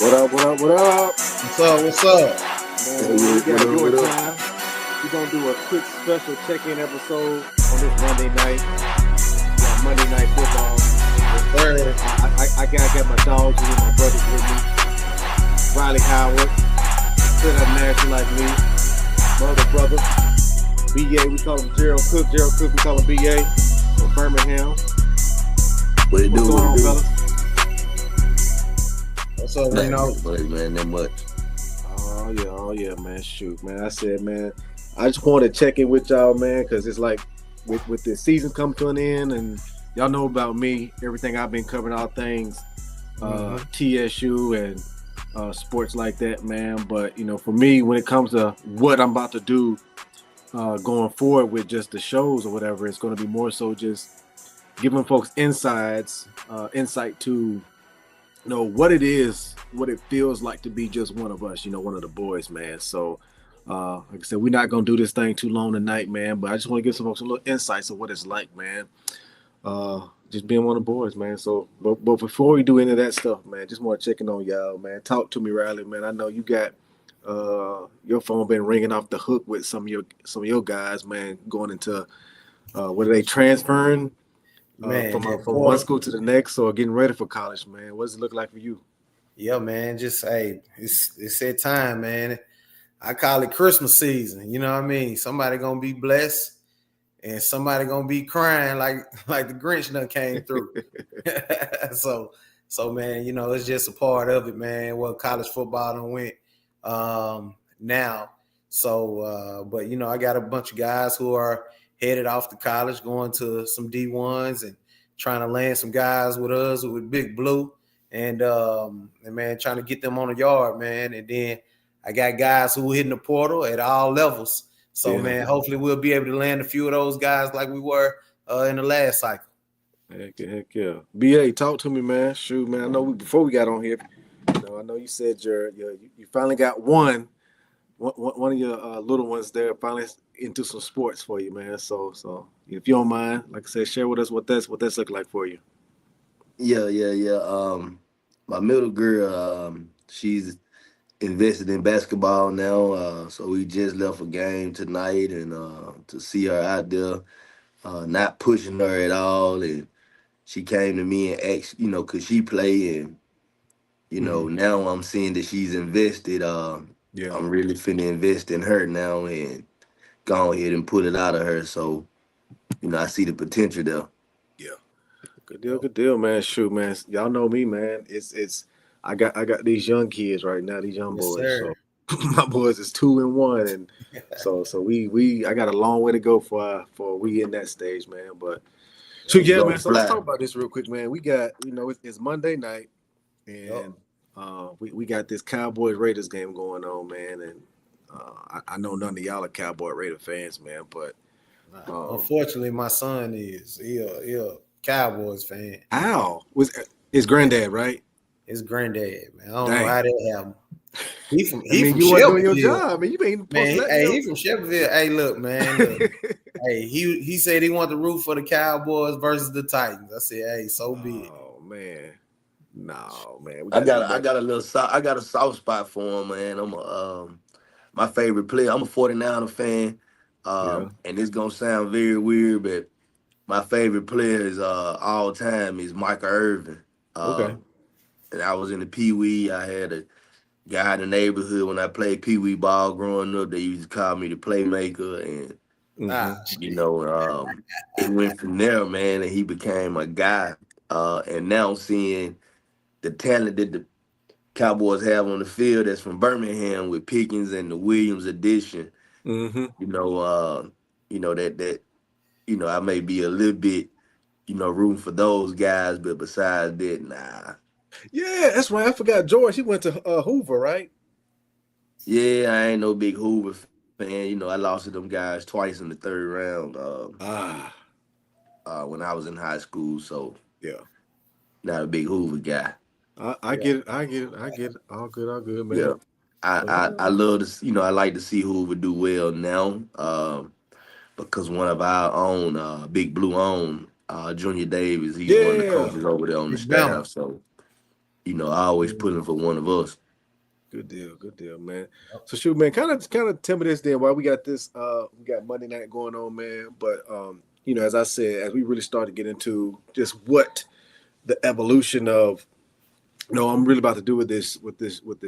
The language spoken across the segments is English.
What up, what up, what up? What's up? What's up? Man, we got your time. We're going to do a quick special check-in episode on this Monday night. We got Monday Night Football. Third. I got my dogs with me, my brothers with me. Riley Howard, straight up national like me. My other brother, B.A., we call him Gerald Cook. Gerald Cook, we call him B.A. from Birmingham. What it What's do? going on, fellas? What's up, Nothing Reno? much, man. That much. Oh yeah, man. Shoot, man. I said, man, I just wanted to check in with y'all, man, because it's like with the season coming to an end, and y'all know about me, everything I've been covering, all things TSU and sports like that, man. But you know, for me, when it comes to what I'm about to do going forward with just the shows or whatever, it's going to be more so just giving folks insight to what it is, what it feels like to be just one of us, one of the boys, man. So, like I said, we're not going to do this thing too long tonight, man, but I just want to give some folks a little insights of what it's like, man. Just being one of the boys, man. So, but before we do any of that stuff, man, just want to check in on y'all, man. Talk to me, Riley, man. I know you got your phone been ringing off the hook with some of your guys, man, going into what are they transferring? Man, From one school to the next, or getting ready for college, man. What does it look like for you? yeah, man. Just it's that time, man. I call it Christmas season. You know what I mean? Somebody gonna be blessed, and somebody gonna be crying like the Grinch done came through. so man, it's just a part of it, man. What college football done went now. So, but I got a bunch of guys who are headed off to college, going to some D1s and trying to land some guys with us with Big Blue, and man, trying to get them on the yard, man. And then I got guys who hitting the portal at all levels. So, man, hopefully we'll be able to land a few of those guys like we were in the last cycle. Heck yeah. BA, talk to me, man. Shoot, man. I know before we got on here, I know you said you finally got one of your little ones there finally into some sports for you, man. So if you don't mind, like I said, share with us what that's looking like for you. Yeah. My middle girl, she's invested in basketball now. So we just left a game tonight, and to see her out there, not pushing her at all, and she came to me and asked, could she play, and now I'm seeing that she's invested. I'm really finna invest in her now and go ahead and put it out of her. So, I see the potential there. Yeah. Good deal, man. Shoot, man. Y'all know me, man. It's I got these young kids right now, these young Yes, boys. sir. So my boys is 2 and 1, and so we I got a long way to go for we in that stage, man. But so You yeah, gonna man. So let's fly. talk about this real quick, man. We got it's Monday night, and we got this Cowboys Raiders game going on, man. And I know none of y'all are Cowboy Raider fans, man, but Unfortunately, my son is he a Cowboys fan. Al was his granddad, right? His granddad, man. I don't know Dang. how that happened. He from you weren't doing your Shelbyville. job, man. You ain't Man, supposed to let he from Shelbyville. Hey, look, man. Look. Hey, he said he wanted to root for the Cowboys versus the Titans. I said, hey, so be it. Oh man, no man. I got I got a soft spot for him, man. I'm my favorite player. I'm a 49er fan. Yeah. And it's gonna sound very weird, but my favorite player is all time is Michael Irvin. Okay. And I was in the Pee Wee. I had a guy in the neighborhood when I played Pee Wee ball growing up. They used to call me the playmaker, and it went from there, man. And he became a guy. And now seeing the talent that the Cowboys have on the field that's from Birmingham with Pickens and the Williams addition. Mm-hmm. That I may be a little bit, rooting for those guys, but besides that, nah. Yeah, that's right. I forgot George. He went to Hoover, right? Yeah, I ain't no big Hoover fan. I lost to them guys twice in the third round when I was in high school, so yeah, not a big Hoover guy. I get it. I get it. All good, man. Yeah. I love to, I like to see Hoover do well now. Because one of our own, Big Blue Junior Davis, he's one of the coaches over there on the staff. So I always Mhm. pulling for one of us. Good deal, man. So shoot, man, kind of tell me this then while we got this we got Monday night going on, man. But as I said, as we really start to get into just what the evolution of I'm really about to do with this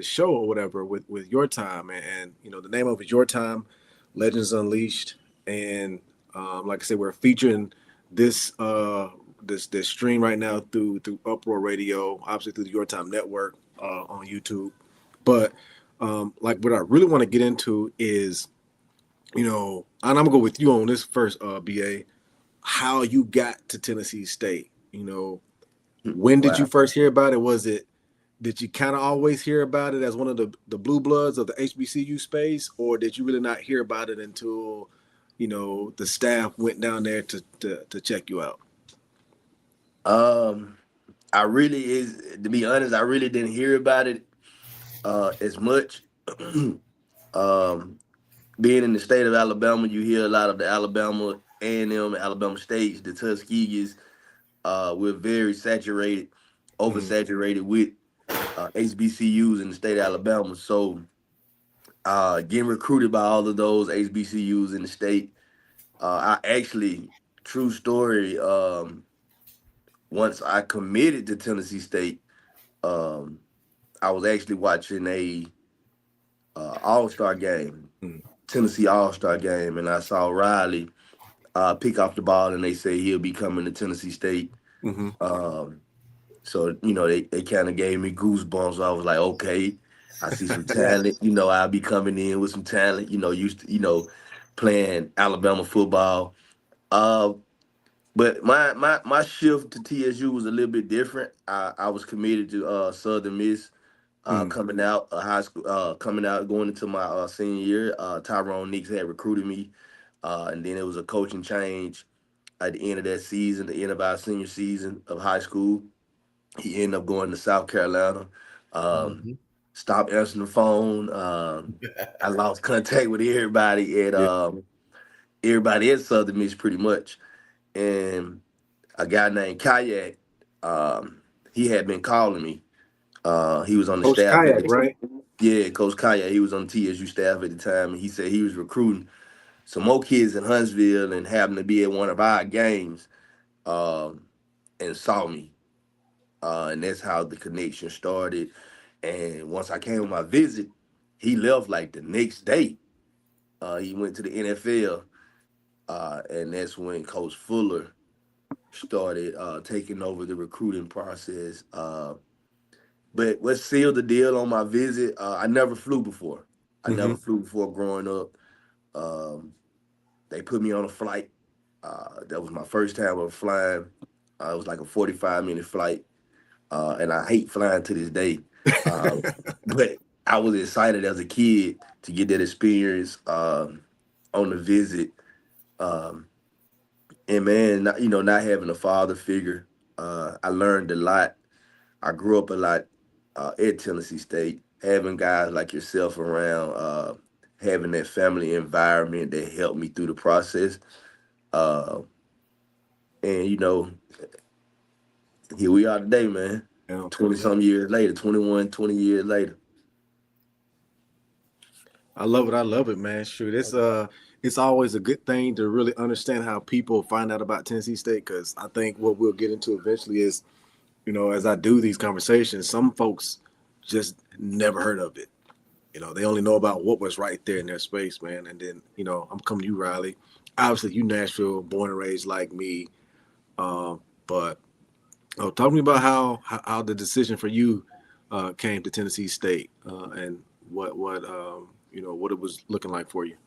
show or whatever with your time, and the name of it is Your Time, Legends Unleashed, and like I said, we're featuring this this stream right now through Uproar Radio, obviously through the Your Time Network on YouTube. But like what I really want to get into is and I'm gonna go with you on this first, BA, how you got to Tennessee State. When did you Wow. first hear about it? Did you kind of always hear about it as one of the blue bloods of the HBCU space, or did you really not hear about it until the staff went down there to check you out? Um, I really is to be honest, I really didn't hear about it as much. um, Being in the state of Alabama, you hear a lot of the Alabama A&M, Alabama States, the Tuskegees. We're very saturated, Mm-hmm. oversaturated with HBCUs in the state of Alabama. So getting recruited by all of those HBCUs in the state, I actually, true story, once I committed to Tennessee State, um, I was actually watching a All-Star game, Tennessee All-Star game, and I saw Riley pick off the ball, and they say he'll be coming to Tennessee State. Mm-hmm. Um, so they kind of gave me goosebumps. So I was like, okay, I see some talent. I'll be coming in with some talent. Used to playing Alabama football. Uh, but my shift to TSU was a little bit different. I was committed to Southern Miss. Mm-hmm. Coming out of high school, coming out going into my senior year, Tyrone Nix had recruited me, and then it was a coaching change at the end of that season, the end of our senior season of high school. He ended up going to South Carolina. Um, Mhm. Stopped answering the phone. I lost contact with Yeah. everybody at Southern Miss pretty much, and a guy named Kayak. Um, he had been calling me. He was on the Coach staff at Kayak, the right? Yeah, Coach Kayak. He was on TSU staff at the time, and he said he was recruiting some more kids in Huntsville and happened to be at one of our games, um, and saw me. And that's how the connection started. And once I came on my visit, he left like the next day. He went to the NFL, and that's when Coach Fuller started taking over the recruiting process. But what sealed the deal on my visit? I never flew before. I Mm-hmm. never flew before growing up. Um, they put me on a flight. That was my first time of flying. It was like a 45-minute flight, and I hate flying to this day. Uh, but I was excited as a kid to get that experience on the visit. Um, and man, not having a father figure, I learned a lot. I grew up a lot at Tennessee State, having guys like yourself around, having that family environment that helped me through the process. Uh, and here we are today, man. Yeah. 20 Yeah. some years later, 21, 20 years later. I love it. I love it, man. Shoot, it's always a good thing to really understand how people find out about Tennessee State, because I think what we'll get into eventually is, as I do these conversations, some folks just never heard of it. They only know about what was right there in their space, man. And then, I'm coming to you, Riley. Obviously, you Nashville, born and raised like me. But talk to me about how the decision for you came to Tennessee State, and what it was looking like for you.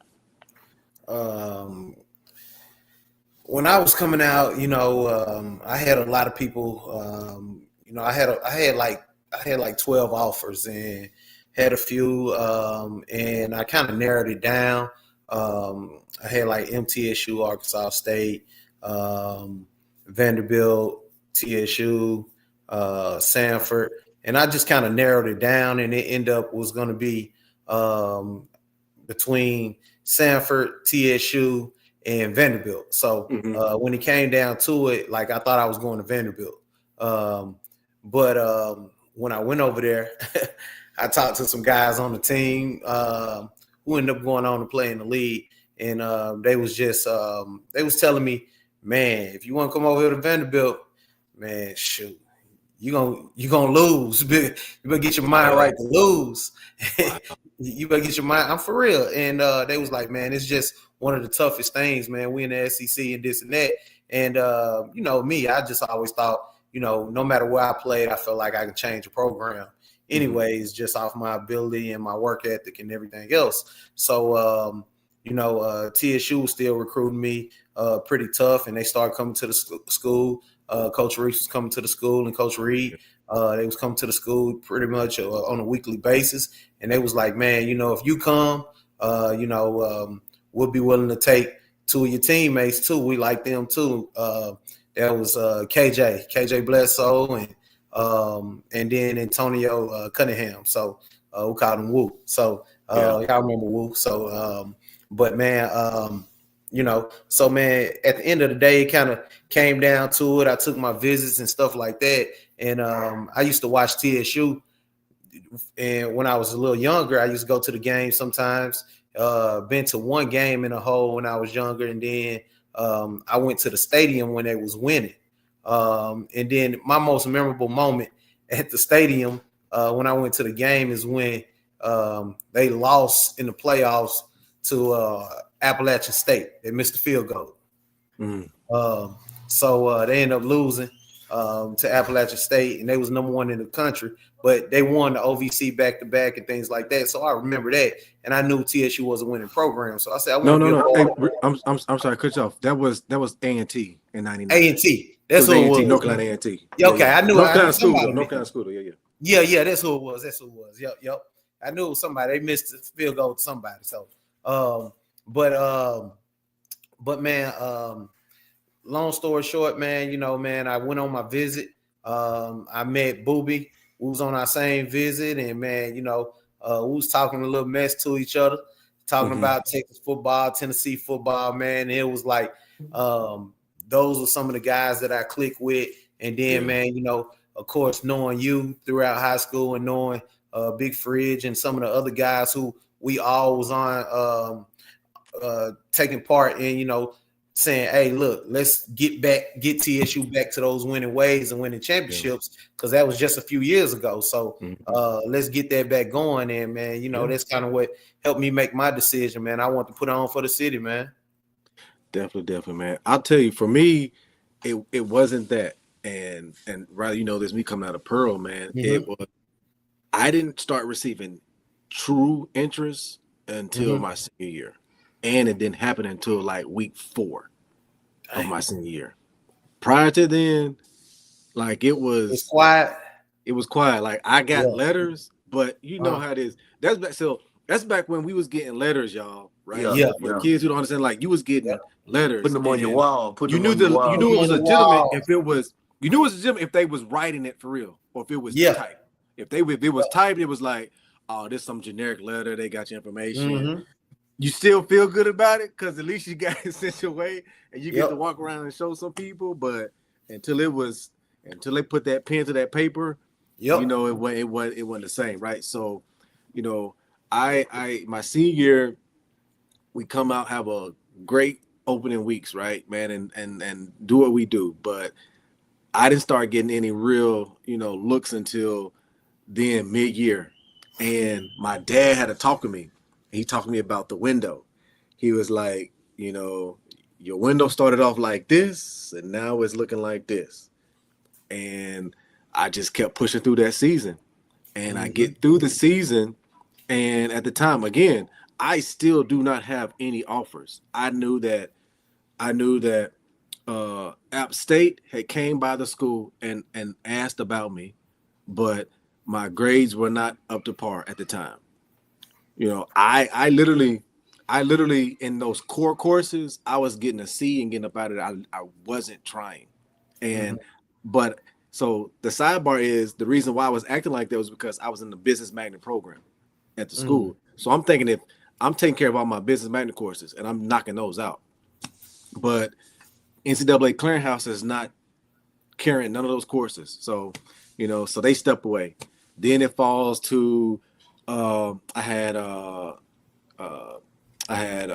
Um, when I was coming out, I had a lot of people. I had like 12 offers and had a few, and I kind of narrowed it down. I had like MTSU, Arkansas State, um, Vanderbilt, TSU, Sanford, and I just kind of narrowed it down, and it ended up was going to be um, between Sanford, TSU, and Vanderbilt. So Mm-hmm. when it came down to it, like I thought I was going to Vanderbilt. Um, but when I went over there, I talked to some guys on the team who ended up going on to play in the league, and they was telling me, man, if you want to come over here to Vanderbilt, man, shoot, you gonna lose. You better get your mind right to lose. You better get your mind. I'm for real. And they was like, man, it's just one of the toughest things, man. We in the SEC and this and that. And you know me, I just always thought, you know, no matter where I played, I felt like I could change a program. Anyways, just off my ability and my work ethic and everything else. So you know, TSU was still recruiting me pretty tough, and they started coming to the school. Coach Reese was coming to the school, and Coach Reed, they was coming to the school pretty much on a weekly basis. And they was like, man, you know, if you come, you know, we'll be willing to take two of your teammates too. We like them too. That was KJ Bledsoe, and then Antonio Cunningham. So we called him Woo. So y'all remember Woo. So but man, you know, so man, at the end of the day, it kind of came down to it. I took my visits and stuff like that, and I used to watch TSU. And when I was a little younger, I used to go to the game sometimes. Been to one game in a whole when I was younger, and then I went to the stadium when they was winning. And then my most memorable moment at the stadium when I went to the game is when they lost in the playoffs to Appalachian State. They missed the field goal. So they ended up losing to Appalachian State, and they was number one in the country, but they won the OVC back-to-back and things like that. So I remember that, and I knew TSU was a winning program. So I said, No. Hey, I'm sorry, cut you off. That was A&T in '99. A&T. That's who it was. North Carolina A&T. Yeah, okay, I knew. North Carolina School. Yeah. That's who it was. Yep. I knew it was somebody. They missed the field goal to somebody. So, but man, long story short, man, you know, man, I went on my visit. I met Booby. We was on our same visit, and man, you know, we was talking a little mess to each other, talking about Texas football, Tennessee football, man. And it was like, those were some of the guys that I clicked with. And then, man, you know, of course, knowing you throughout high school and knowing Big Fridge and some of the other guys who we all was on taking part in, you know, saying, hey, look, let's get TSU back to those winning ways and winning championships, because that was just a few years ago. So let's get that back going. And, man, you know, that's kind of what helped me make my decision, man. I want to put on for the city, man. Definitely, man. I'll tell you, for me, it wasn't that. And rather, you know, this me coming out of Pearl, man. It was, I didn't start receiving true interest until my senior year. And it didn't happen until like week 4 of my senior year. Prior to then, like it was quiet. It was quiet. Like I got letters, but you know how it is. That's back when we was getting letters, y'all. Right? For kids who don't understand, like you was getting letters. Put them on your wall. You knew it was legitimate if it was. You knew it was legitimate if they was writing it for real, or if it was typed. If it was typed, it was like, oh, this some generic letter. They got your information. You still feel good about it because at least you got it sent your way and you get to walk around and show some people. But until they put that pen to that paper, you know, it wasn't the same, right? So, you know, I my senior year, we come out, have a great opening weeks, right, man, and do what we do. But I didn't start getting any real, you know, looks until then mid-year. And my dad had to talk to me. He talked to me about the window. He was like, you know, your window started off like this, and now it's looking like this. And I just kept pushing through that season. And I get through the season, and at the time, again, I still do not have any offers. I knew that App State had came by the school and asked about me, but my grades were not up to par at the time. You know, I literally in those core courses, I was getting a C and getting up out of it. I wasn't trying. And but so the sidebar is the reason why I was acting like that was because I was in the business magnet program at the school. So I'm thinking if I'm taking care of all my business magnet courses and I'm knocking those out. But NCAA clearinghouse is not carrying none of those courses. So So they step away. Then it falls to I had uh, I had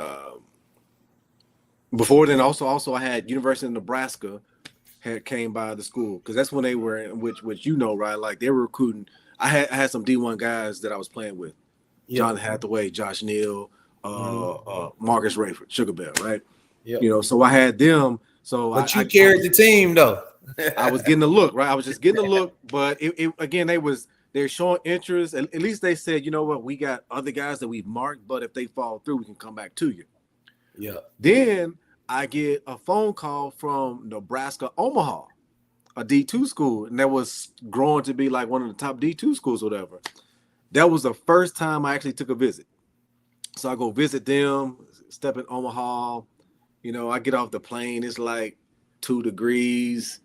before then also I had University of Nebraska had came by the school because that's when they were in which right, like they were recruiting. I had some D1 guys that I was playing with, Yeah. John Hathaway, Josh Neal, Marcus Rayford, Sugar Bear, right? Yeah. So I had them. So But you carried the team though. I was getting a look, right? I was just getting a look, but it again they're showing interest. At least they said, you know what, we got other guys that we've marked, but if they fall through, we can come back to you. Yeah. Then I get a phone call from Nebraska Omaha, a D2 school, and that was growing to be like one of the top D2 schools, or whatever. That was the first time I actually took a visit. So I go visit them, step in Omaha. I get off the plane. It's like 2 degrees.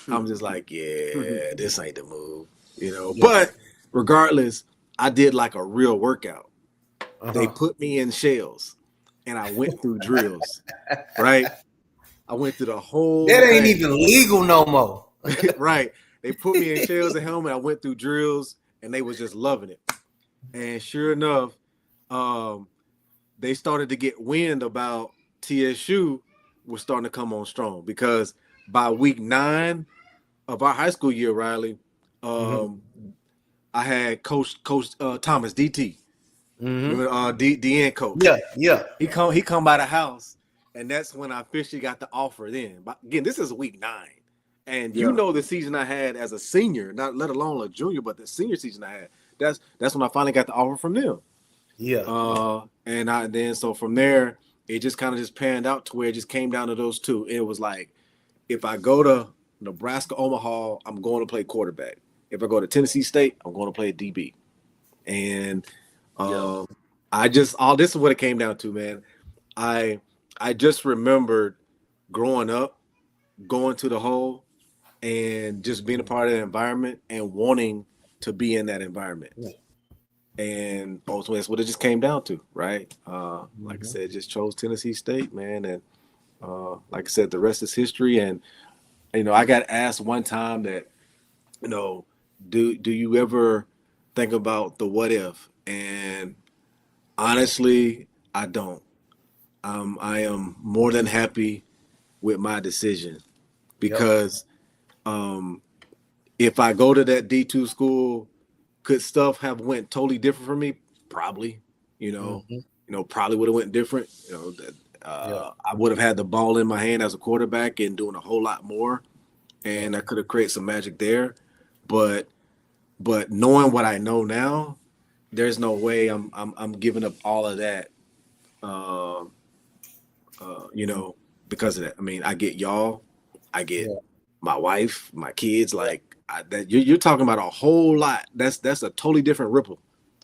I'm just like, yeah, this ain't the move. Yeah. But regardless, I did like a real workout. They Uh-huh. put me in shells, and I went through drills. Right? I went through the whole That ain't thing. even legal no more. Right. They put me in shells and helmet. I went through drills, and they was just loving it. And sure enough, they started to get wind about TSU was starting to come on strong because by week 9 of our high school year, Riley, I had Coach Thomas DT. Remember DN coach? Yeah. He come by the house, and that's when I officially got the offer. Then, but again, this is week 9, and the season I had as a senior, not let alone a junior, but the senior season I had. That's when I finally got the offer from them. Yeah. And then so from there, it just kind of just panned out to where it just came down to those two. It was like, if I go to Nebraska Omaha, I'm going to play quarterback. If I go to Tennessee State, I'm going to play DB. And all this is what it came down to, man. I just remembered growing up, going to the hole, and just being a part of that environment and wanting to be in that environment. And ultimately, that's what it just came down to, right? Like I said, just chose Tennessee State, man. And like I said, the rest is history. And, I got asked one time that, do you ever think about the what if? And honestly, I don't. I am more than happy with my decision because if I go to that D2 school, could stuff have went totally different for me? Probably. Probably would have went different. I would have had the ball in my hand as a quarterback and doing a whole lot more, and I could have created some magic there. But knowing what I know now, there's no way I'm giving up all of that. Because of that. I mean, I get y'all, I get my wife, my kids. Like that, you're talking about a whole lot. That's a totally different ripple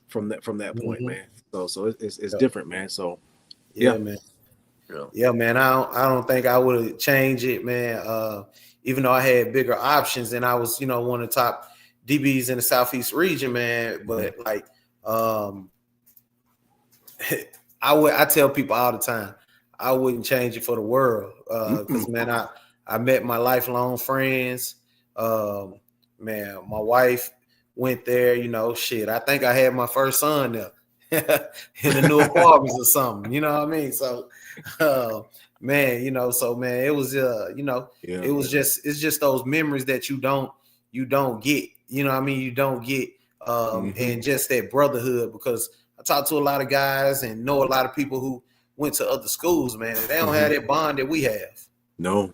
from that point, man. So it's different, man. So man. Yeah, man. I don't think I would have changed it, man. Even though I had bigger options and I was, one of the top DBs in the Southeast region, man. But like, I tell people all the time, I wouldn't change it for the world. Because man, I met my lifelong friends. Man, my wife went there, I think I had my first son there in the new apartments or something, you know what I mean? So man, so man, it was it was it's just those memories that you don't get, you know what I mean? You don't get and just that brotherhood, because I talk to a lot of guys and know a lot of people who went to other schools, man, and they don't have that bond that we have. No,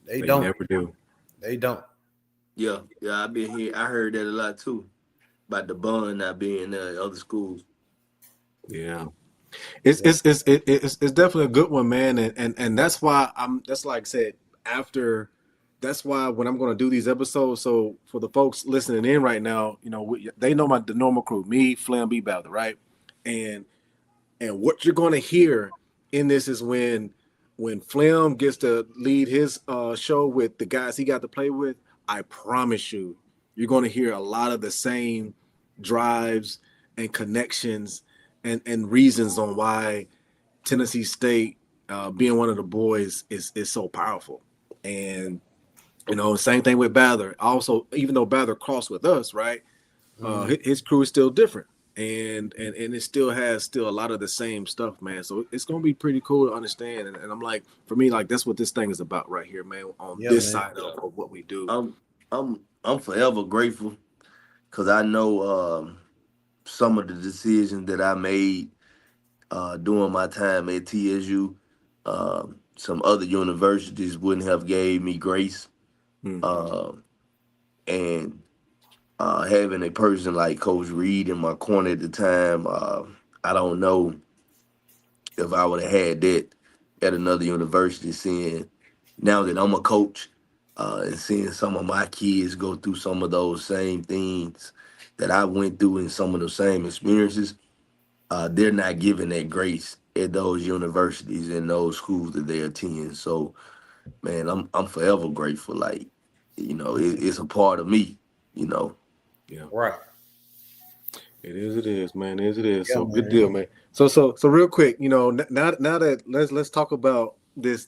they don't. Never do. They don't. Yeah, I've been here. I heard that a lot too about the bond not being there at other schools. Yeah, it's definitely a good one, man, and that's why that's like I said after. That's why when I'm going to do these episodes, so for the folks listening in right now, they know the normal crew, me, Flam, B. Bowder, right, and what you're going to hear in this is when Flam gets to lead his show with the guys he got to play with. I promise you, you're going to hear a lot of the same drives and connections and reasons on why Tennessee State being one of the boys is so powerful. And Same thing with Bather. Also, even though Bather crossed with us, right? Mhm. His crew is still different, and it still has still a lot of the same stuff, man. So it's gonna be pretty cool to understand. And I'm like, for me, like that's what this thing is about right here, man. On Yeah, this man. side of what we do. I'm I'm forever grateful because I know some of the decisions that I made during my time at TSU. Some other universities wouldn't have gave me grace, Mm, uh, and having a person like Coach Reed in my corner at the time, I don't know if I would have had that at another university. Seeing now that I'm a coach and seeing some of my kids go through some of those same things that I went through and some of the same experiences, they're not given that grace at those universities and those schools that they attend. So, man, I'm forever grateful. Like, it's a part of me. You know, yeah, Right. it is. It is, man. It is. It is. Yeah, So good man. deal, man. So real quick, now that let's talk about this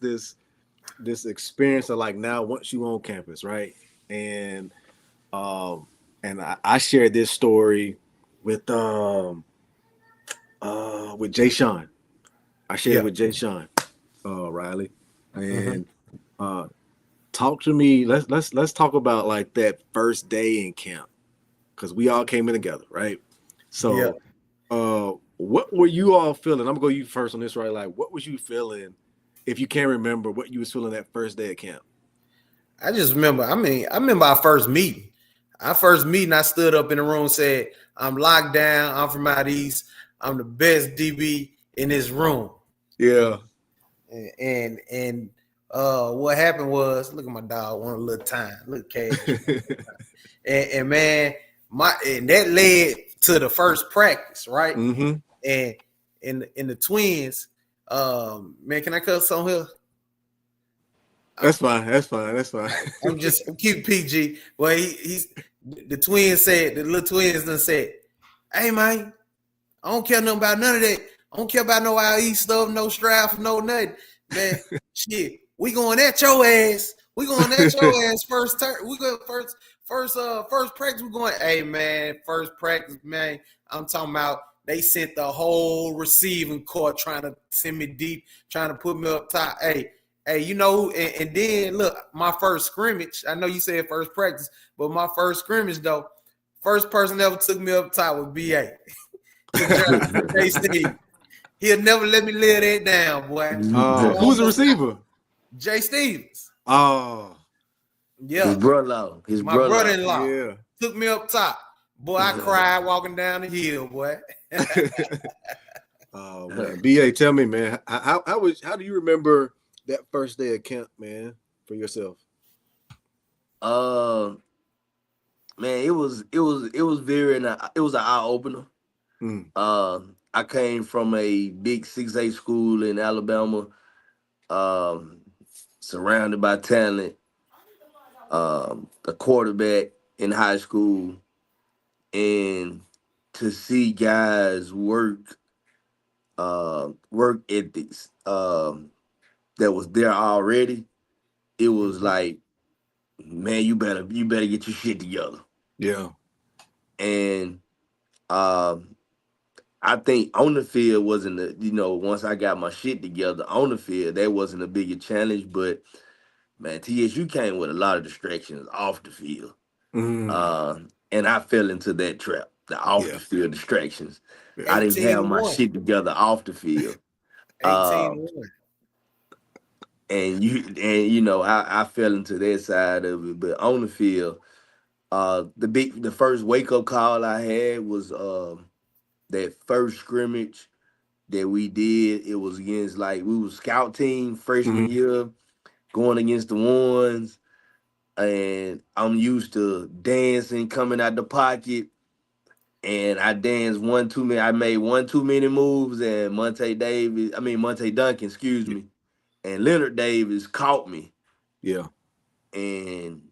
experience of like now once you on campus, right? And um I shared this story with Jay Sean. I shared it Yeah. with Jay Sean, Riley, Hmm. and uh, talk to me. Let's talk about like that first day in camp because we all came in together, right? Yeah. So, what were you all feeling? I'm gonna go you first on this, right? Like, what was you feeling? If you can't remember what you was feeling that first day of camp. I just remember. I remember our first meeting. Our first meeting, I stood up in the room, said, "I'm locked down. I'm from out east. I'm the best DB in this room." Yeah. And what happened was, look at my dog, one little time, little cash. And man, and that led to the first practice, right? Mm-hmm. And in the twins, man, can I cuss on here? That's fine. That's fine. That's fine. I'm keep PG. Well, he's the twins said, the little twins done said, "Hey man, I don't care nothing about none of that. I don't care about no IE stuff, no straff, no nothing. Man, shit, we going at your ass. We going at your ass first turn. We go first practice. We going, hey man, first practice, man. I'm talking about they sent the whole receiving court trying to send me deep, trying to put me up top. Hey, and then look, my first scrimmage. I know you said first practice, but my first scrimmage though, first person ever took me up top was BA. Jay Steve. He'll never let me live that down, boy. Oh, who was the receiver? Jay Stevens. Oh, Yeah. his My brother. brother-in-law yeah. took me up top. Boy, I cried walking down the hill, boy. Oh man, BA, tell me, man, how do you remember that first day of camp, man, for yourself? uh, Man, it was very it was an eye opener. Mm, I came from a big 6A school in Alabama, um, surrounded by talent, a quarterback in high school, and to see guys work ethics that was there already, it was Mhm. like, man, you better get your shit together. yeah. And um, I think on the field wasn't once I got my shit together on the field, that wasn't a bigger challenge. But man, TSU came with a lot of distractions off the field. Mm, Uh, and I fell into that trap, the off yeah. the field distractions. Yeah. I didn't 18 have and my 1. shit together off the field. 18 Uh, and 1. I fell into that side of it. But on the field, the first wake up call I had was that first scrimmage that we did. It was against, like, we was scout team freshman Mm-hmm. year going against the ones, and I'm used to dancing coming out the pocket, and I danced one too many. I made one too many moves, and Monte Duncan, excuse me, and Leonard Davis caught me, Yeah. and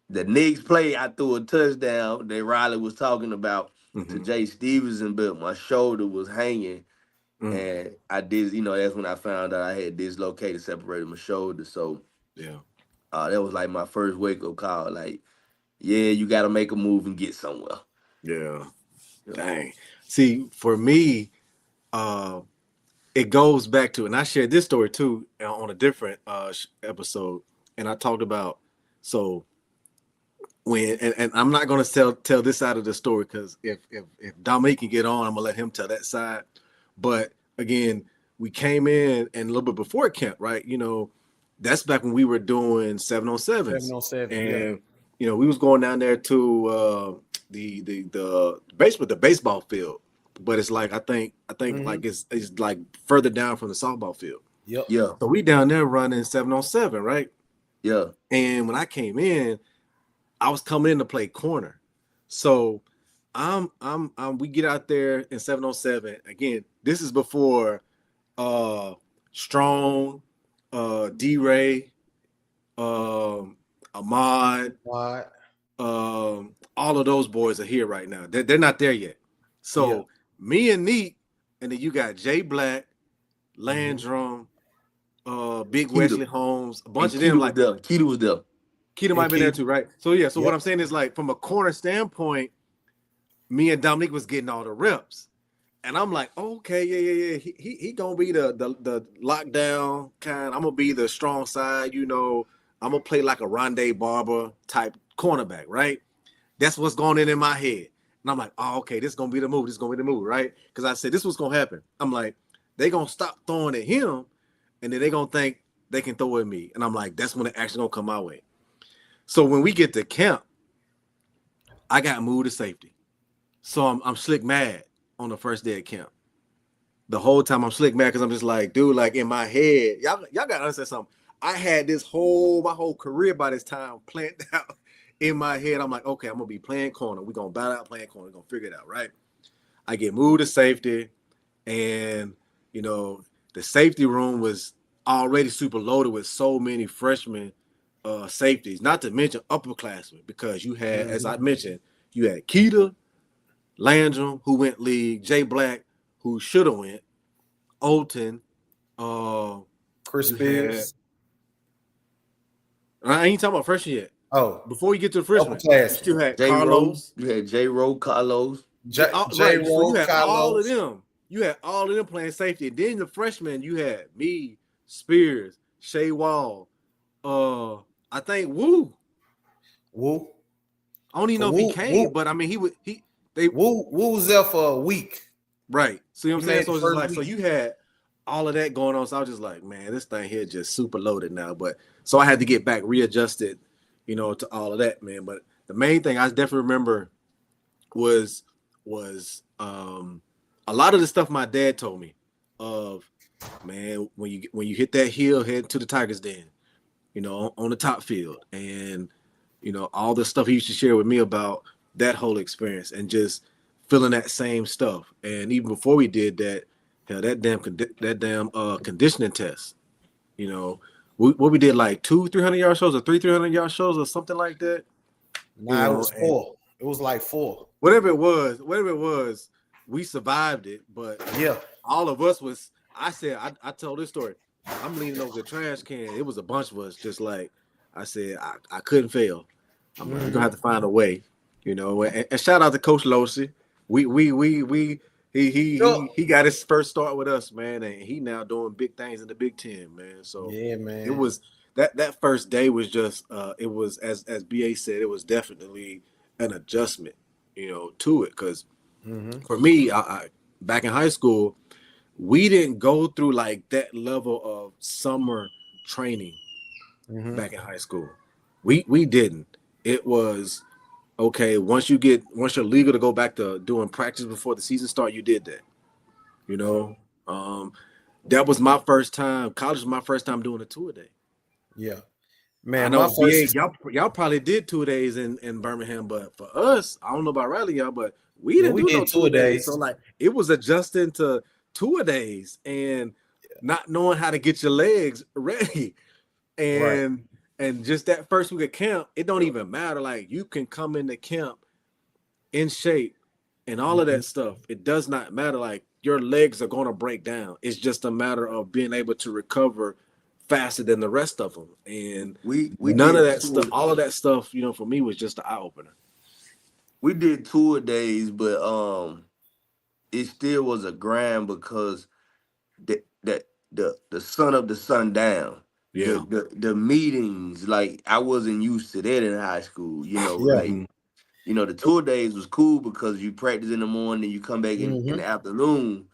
the next play I threw a touchdown that Riley was talking about to Mm-hmm. Jay Stevenson, but my shoulder was hanging. Mm, And I did, that's when I found out I had dislocated, separated my shoulder. So yeah. That was like my first wake up call. Like, yeah, you got to make a move and get somewhere. Yeah. Yeah. Dang. See, for me, uh, it goes back to, and I shared this story too on a different episode, and I talked about so when, and I'm not gonna tell this side of the story because if Dominique can get on, I'm gonna let him tell that side. But again, we came in and a little bit before camp, right? You know, that's back when we were doing 7 on 7s, 7 on 7. Yeah. and you know we was going down there to the baseball field, but it's like I think like it's like further down from the softball field. Yep. Yeah. So we down there running 7 on 7, right? Yeah. And when I came in, I was coming in to play corner. So we get out there in 7 on 7. Again, this is before Strong, D Ray, Ahmad, What? all of those boys are here right now. They're not there yet. So me and Neat, and then you got Jay Black, Landrum, Big Keita. Wesley Holmes, a bunch And of them. Keita was Like there. Keita was there. Keita might have been there too, right? So yeah. So what Yep. I'm saying is like from a corner standpoint, me and Dominique was getting all the reps. And I'm like, okay, yeah. He gonna be the lockdown kind. I'm gonna be the strong side, you know. I'm gonna play like a Rondé Barber type cornerback, right? That's what's going in my head. And I'm like, oh, okay, this is gonna be the move. This is gonna be the move, right? Because I said this was gonna happen. I'm like, they gonna stop throwing at him, and then they gonna think they can throw at me. And I'm like, that's when the action gonna come my way. So when we get to camp, I got moved to safety. So I'm slick mad on the first day of camp. The whole time I'm slick mad because I'm just like, dude, like in my head, y'all gotta understand something. I had my whole career by this time planned out in my head. I'm like, okay, I'm gonna be playing corner. We're gonna battle out playing corner, we're gonna figure it out, right? I get moved to safety, and you know, the safety room was already super loaded with so many freshmen safeties, not to mention upperclassmen, because you had, as I mentioned, you had Keita, Landrum, who went league, Jay Black, who should have went, Olton, Chris you Spears. I ain't talking about freshman yet. Oh, Before you get to the freshman, you upperclassmen. still had J. Carlos. You had J. Rowe, Carlos. J. Right. So you Rowe, had all of Carlos. them. You had all of them playing safety. And then the freshmen, you had me, Spears, Shea Wall, I think Woo. Woo. I don't even know if he came, but I mean Woo was there for a week. Right. See what I'm He saying? made So the it's just first like, so week. you had all of that going on. So I was just like, man, this thing here just super loaded now. But so I had to get back readjusted, you know, to all of that, man. But the main thing I definitely remember was a lot of the stuff my dad told me of, man, when you hit that hill, head to the Tigers Den, you know, on the top field, and you know all the stuff he used to share with me about that whole experience, and just feeling that same stuff. And even before we did that, hell, that damn conditioning test, you know, what we did like 200-300 yard shows or 300-300 yard shows or something like that. Nah, it was 4. It was like 4. Whatever it was, we survived it. But yeah, all of us was. I said, I told this story. I'm leaning over the trash can. It was a bunch of us. Just like I said, I couldn't fail. I'm like, we're gonna have to find a way, you know. And shout out to Coach Losi. He got his first start with us, man, and he now doing big things in the Big Ten, man. So yeah, man. It was that first day was just it was as BA said, it was definitely an adjustment, you know, to it. Because for me, I back in high school, we didn't go through like that level of summer training back in high school. We didn't. It was okay, once you're legal to go back to doing practice before the season start, you did that. You know, that was my first time. College was my first time doing a tour day. Yeah, man. I know my first y'all probably did 2 days in Birmingham, but for us, I don't know about Riley, y'all, but we didn't do no 2 days. So like it was adjusting to 2 days and not knowing how to get your legs ready. And just that first week of camp, it don't even matter. Like you can come into camp in shape and all of that stuff. It does not matter. Like your legs are going to break down. It's just a matter of being able to recover faster than the rest of them. And we none of did that stuff, all of that stuff, for me was just an eye opener. we did tour days, but it still was a grind because the sun up the sun down. Yeah. The meetings, like I wasn't used to that in high school. Yeah. Like the tour days was cool because you practice in the morning, you come back in the afternoon,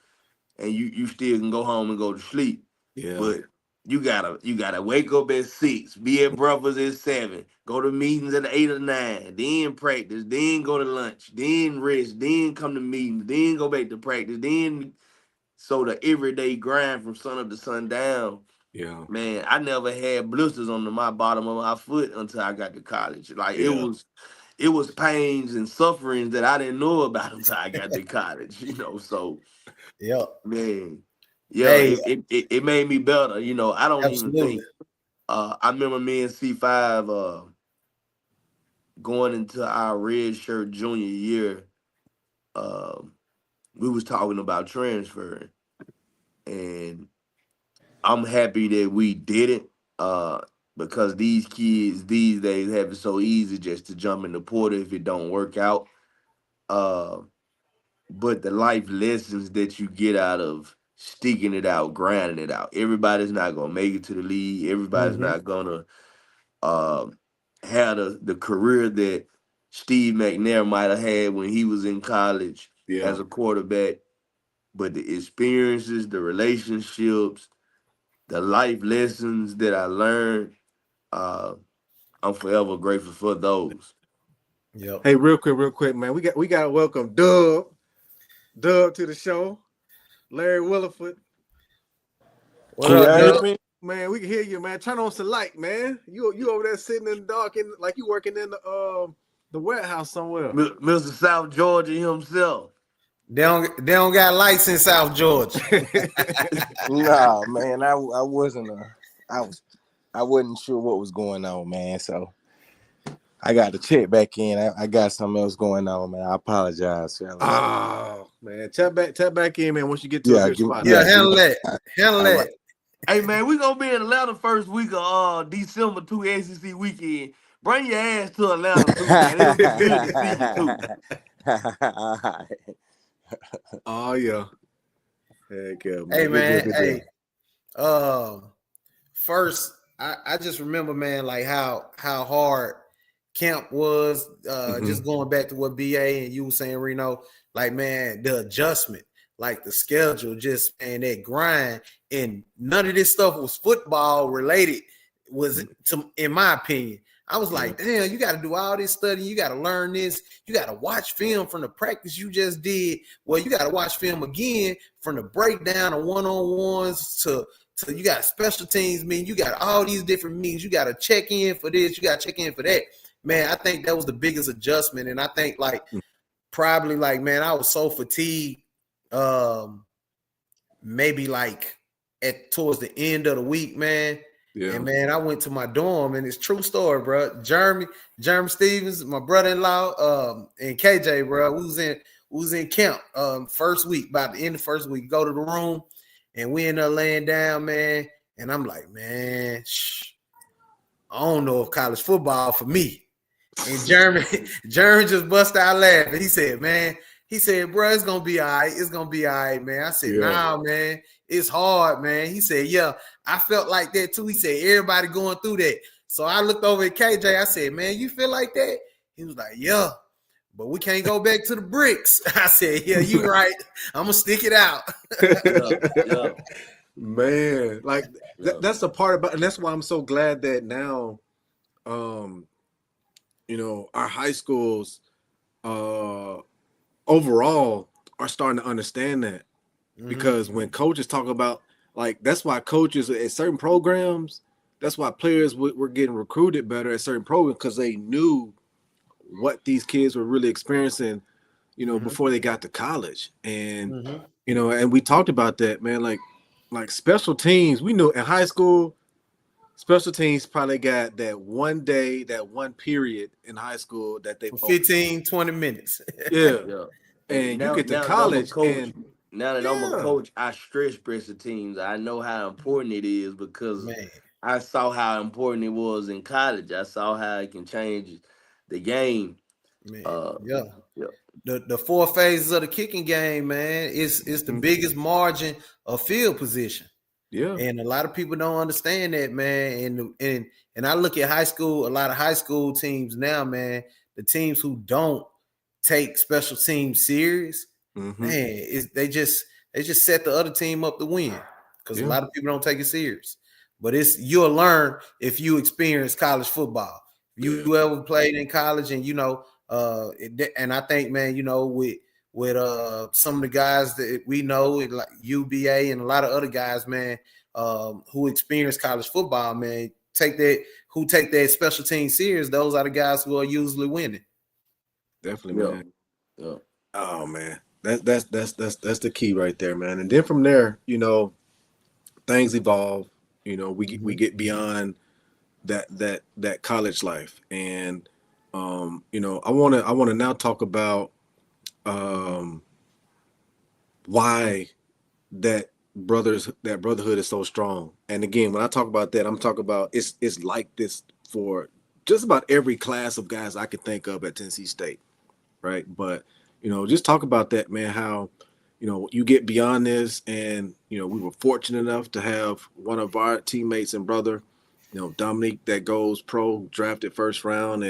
and you still can go home and go to sleep. Yeah. But you gotta wake up at 6, be at breakfast at 7, go to meetings at 8 or 9, then practice, then go to lunch, then rest, then come to meetings, then go back to practice, then so the everyday grind from sun up to sundown. Yeah. Man, I never had blisters on my bottom of my foot until I got to college. Like Yeah. it was pains and sufferings that I didn't know about until I got to college. So Yeah. man, yeah, Hey, it made me better. I don't even absolutely. think I remember me and C5 going into our red shirt junior year. We was talking about transferring, and I'm happy that we didn't, because these kids these days have it so easy just to jump in the portal if it don't work out. Uh, but the life lessons that you get out of sticking it out, grinding it out. Everybody's not gonna make it to the league. Everybody's Mm-hmm. not gonna uh, have the career that Steve McNair might have had when he was in college Yeah. as a quarterback. But the experiences, the relationships, the life lessons that I learned, uh, I'm forever grateful for those. Yep. Hey, real quick, man. We got to welcome Dub to the show. Larry Williford. What Can up, y'all hear Doug? me? Man, we can hear you, man. Turn on some light, man. You over there sitting in the dark, like you working in the warehouse somewhere. Mr. South Georgia himself. They don't got lights in South Georgia. Nah, man, I wasn't I wasn't sure what was going on, man. So I got to check back in. I got something else going on, man. I apologize, fellas. Oh man, tap back in, man. Once you get to a Yeah, good spot. Yeah, give handle me. that. Handle All right. that. Hey man, we gonna be in Atlanta first week of December 2 SEC weekend. Bring your ass to Atlanta too, man. It'll be good to see you too. All right. Oh yeah. Heck yeah, man. Hey, Good man. deal, good deal. Hey, first, I just remember, man, like how hard camp was. Just going back to what BA and you were saying, Reno, like, man, the adjustment, like the schedule, just, man, that grind, and none of this stuff was football related. Was in my opinion. I was like, damn, you got to do all this studying. You got to learn this. You got to watch film from the practice you just did. Well, you got to watch film again from the breakdown of one-on-ones to you got special teams meeting. You got all these different meetings. You got to check in for this. You got to check in for that. Man, I think that was the biggest adjustment. And I think, like, probably, like, man, I was so fatigued. Maybe like towards the end of the week, man. Yeah. And man, I went to my dorm, and it's true story, bro. Jeremy Stevens, my brother-in-law, and KJ, bro. We was in camp first week, about the end of the first week. Go to the room, and we end up laying down, man. And I'm like, man, I don't know if college football for me. And Jeremy just busted out laughing. He said, bro, it's gonna be all right. It's gonna be all right, man. I said, nah, man, it's hard, man. He said, yeah, I felt like that too. He said, everybody going through that. So I looked over at KJ. I said, man, you feel like that? He was like, yeah, but we can't go back to the bricks. I said, yeah, you right. I'm gonna stick it out. Yeah. Man, like that's the part about, and that's why I'm so glad that now, our high schools, overall are starting to understand that, because when coaches talk about, like, that's why coaches at certain programs, that's why players were getting recruited better at certain programs, because they knew what these kids were really experiencing, before they got to college. And and we talked about that, man. Like special teams, we knew in high school, special teams probably got that one day, that one period in high school that they 15, 20 minutes. Yeah. And now, you get to now college, and now that I'm a Yeah, coach, I stress press the teams. I know how important it is because Man, I saw how important it was in college. I saw how it can change the game. man, Uh, yeah. yeah, The four phases of the kicking game, man, it's the mhm, biggest margin of field position. yeah, And a lot of people don't understand that, man. And I look at high school, a lot of high school teams now, man. The teams who don't take special teams serious, hmm, man, they just set the other team up to win because a yeah, lot of people don't take it serious. But it's you'll learn if you experience college football. If yeah, you ever played in college, and and I think, man, with some of the guys that we know, like UBA and a lot of other guys, man, who experience college football, man, take that special team serious. Those are the guys who are usually winning. definitely, yeah, man. yeah. Oh man, that's the key right there, man. And then from there, things evolve. We Mhm. get beyond that college life, and I wanna now talk about um why that brotherhood is so strong. And again, when I talk about that, I'm talking about it's like this for just about every class of guys I could think of at Tennessee State, right? But just talk about that, man. How you get beyond this, and we were fortunate enough to have one of our teammates and brother, Dominique, that goes pro, drafted first round,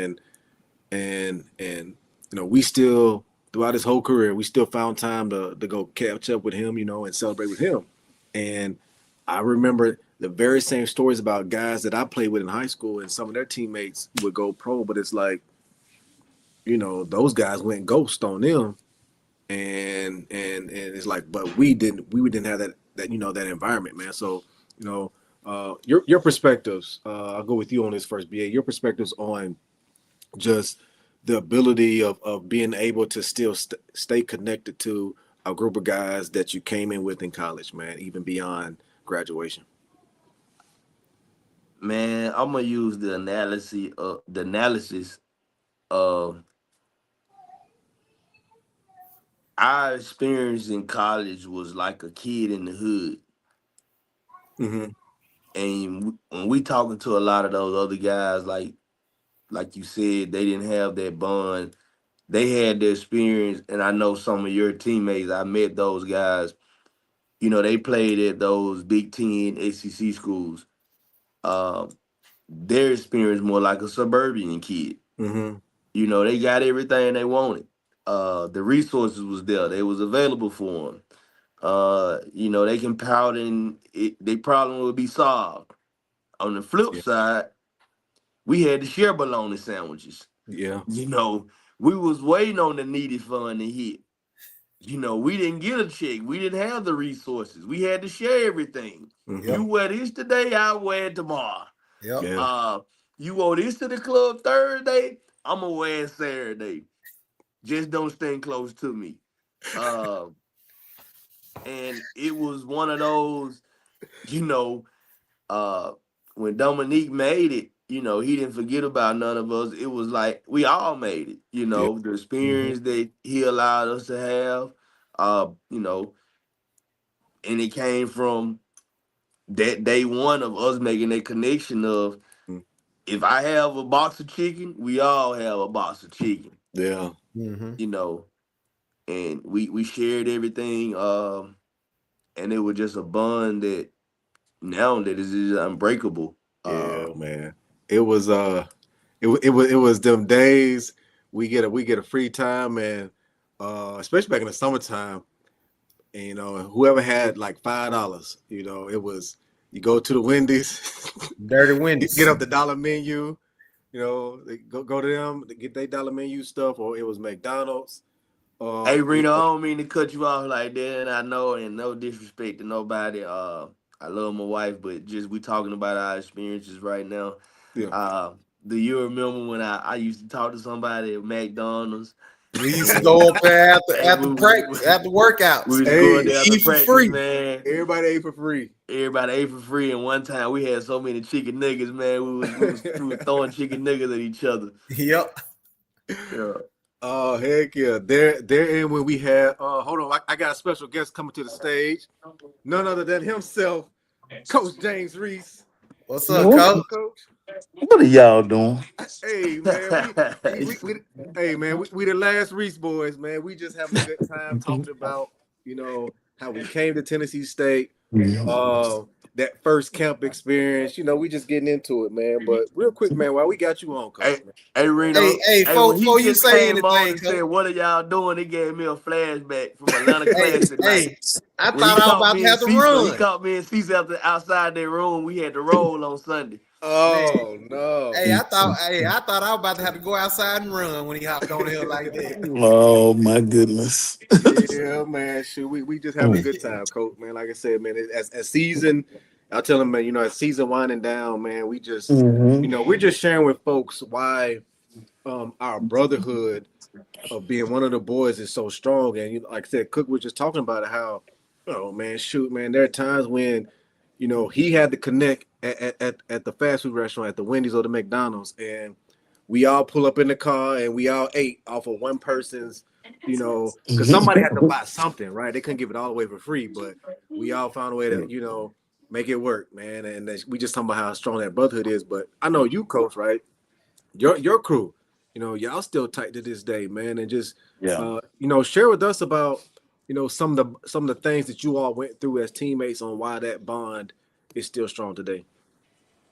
and we still throughout his whole career, we still found time to go catch up with him, and celebrate with him. And I remember the very same stories about guys that I played with in high school, and some of their teammates would go pro, but it's like, those guys went ghost on them, and it's like, but we didn't have that environment, man. So, your perspectives. I'll go with you on this first, BA. Your perspectives on just the ability of being able to still stay connected to a group of guys that you came in with in college, man, even beyond graduation. Man, I'm gonna use the analysis of our experience in college was like a kid in the hood. Mm-hmm. And when we talking to a lot of those other guys, like you said, they didn't have that bond. They had the experience, and I know some of your teammates. I met those guys. They played at those Big Ten ACC schools. Um, their experience more like a suburban kid. Mm-hmm. They got everything they wanted. The resources was there. They was available for them. They can pout and their problem would be solved. On the flip Yeah. side, we had to share bologna sandwiches. Yeah. You know, we was waiting on the needy fund to hit. We didn't get a check. We didn't have the resources. We had to share everything. Mm-hmm. You Yep. wear this today, I wear it tomorrow. Yep. Yeah. Uh, you wore this to the club Thursday, I'm gonna wear it Saturday. Just don't stand close to me. Uh, and it was one of those, you know, uh, when Dominique made it, he didn't forget about none of us. It was like we all made it. Yeah. The Mm-hmm. experience that he allowed us to have. Uh, you know, and it came from that day one of us making a connection of Mm. if I have a box of chicken, we all have a box of chicken. Yeah. Mm-hmm. You know, and we shared everything. And it was just a bond that now that is just unbreakable. Yeah, man. It was it was them days we get a free time, and especially back in the summertime. And whoever had like $5, it was you go to the Wendy's, Dirty get Wendy's. up the dollar menu, they go to them to get their dollar menu stuff, or it was McDonald's. Hey uh you Reno, I know, don't mean to cut you off like that, and I know, and no disrespect to nobody. I love my wife, but just we talking about our experiences right now. yeah. Uh, do you remember when I used to talk to somebody at McDonald's We used to and go up there hey, after practice, after we workouts. was going Hey, there after Eat for practice, free. man. everybody ate for free. Everybody ate for free, and one time we had so many chicken nuggets, man. We was throwing chicken nuggets at each other. Yep. Yeah. Oh heck yeah! There in when we had. Hold on, I got a special guest coming to the stage. None other than himself, Coach James Reese. What's up, What's What, coach? up, Coach? what are y'all doing? Hey man, we hey man, we the last Reese boys, man. We just having a good time talking about how we came to Tennessee State, uh, that first camp experience. We just getting into it, man. But real quick, man, while we got you on, hey, Coach, man. hey, Hey, Reno. hey, Hey, when he before you just say came on anything, and coach. said, "What are y'all doing?" It gave me a flashback from Atlanta Hey, Classic night. hey, I When he thought I was caught about to me and have to Cecil, he run, caught me and Cecil outside their room. We had to roll on Sunday. man. Oh no. I thought I was about to have to go outside and run when he hopped on here like that. Oh my goodness. Yeah, man. Shoot, we just having a good time, Coach. Man, like I said, man, as season, I'll tell them, man. As season winding down, man, we just, Mm-hmm. we're just sharing with folks why our brotherhood of being one of the boys is so strong. And like I said, Cook was just talking about it, how, oh man, shoot, man, there are times when, he had to connect at the fast food restaurant, at the Wendy's or the McDonald's, and we all pull up in the car and we all ate off of one person's, because somebody had to buy something, right? They couldn't give it all away for free, but we all found a way to, make it work, man. And we just talking about how strong that brotherhood is. But I know you, Coach, right? Your crew, y'all still tight to this day, man. And just Yeah. share with us about some of the things that you all went through as teammates on why that bond is still strong today.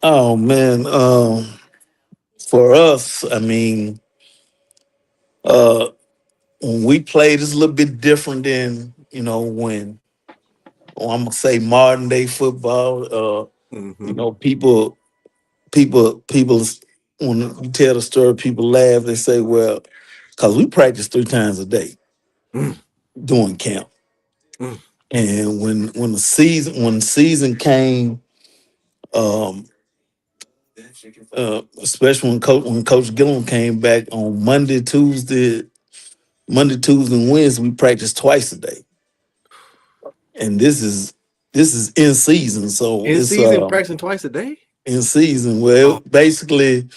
Oh man. For us, I mean, uh, when we played, it's a little bit different than when I'm gonna say modern day football. Mm-hmm. People. When you tell the story, people laugh. They say, "Well, because we practice 3 times a day Mm, during camp." mm, And when the season came, um, especially when Coach Gillum came back on Monday, Tuesday, and Wednesday, we practiced twice a day. And this is in season, so in it's season, practicing twice a day. in season. Oh, Well, basically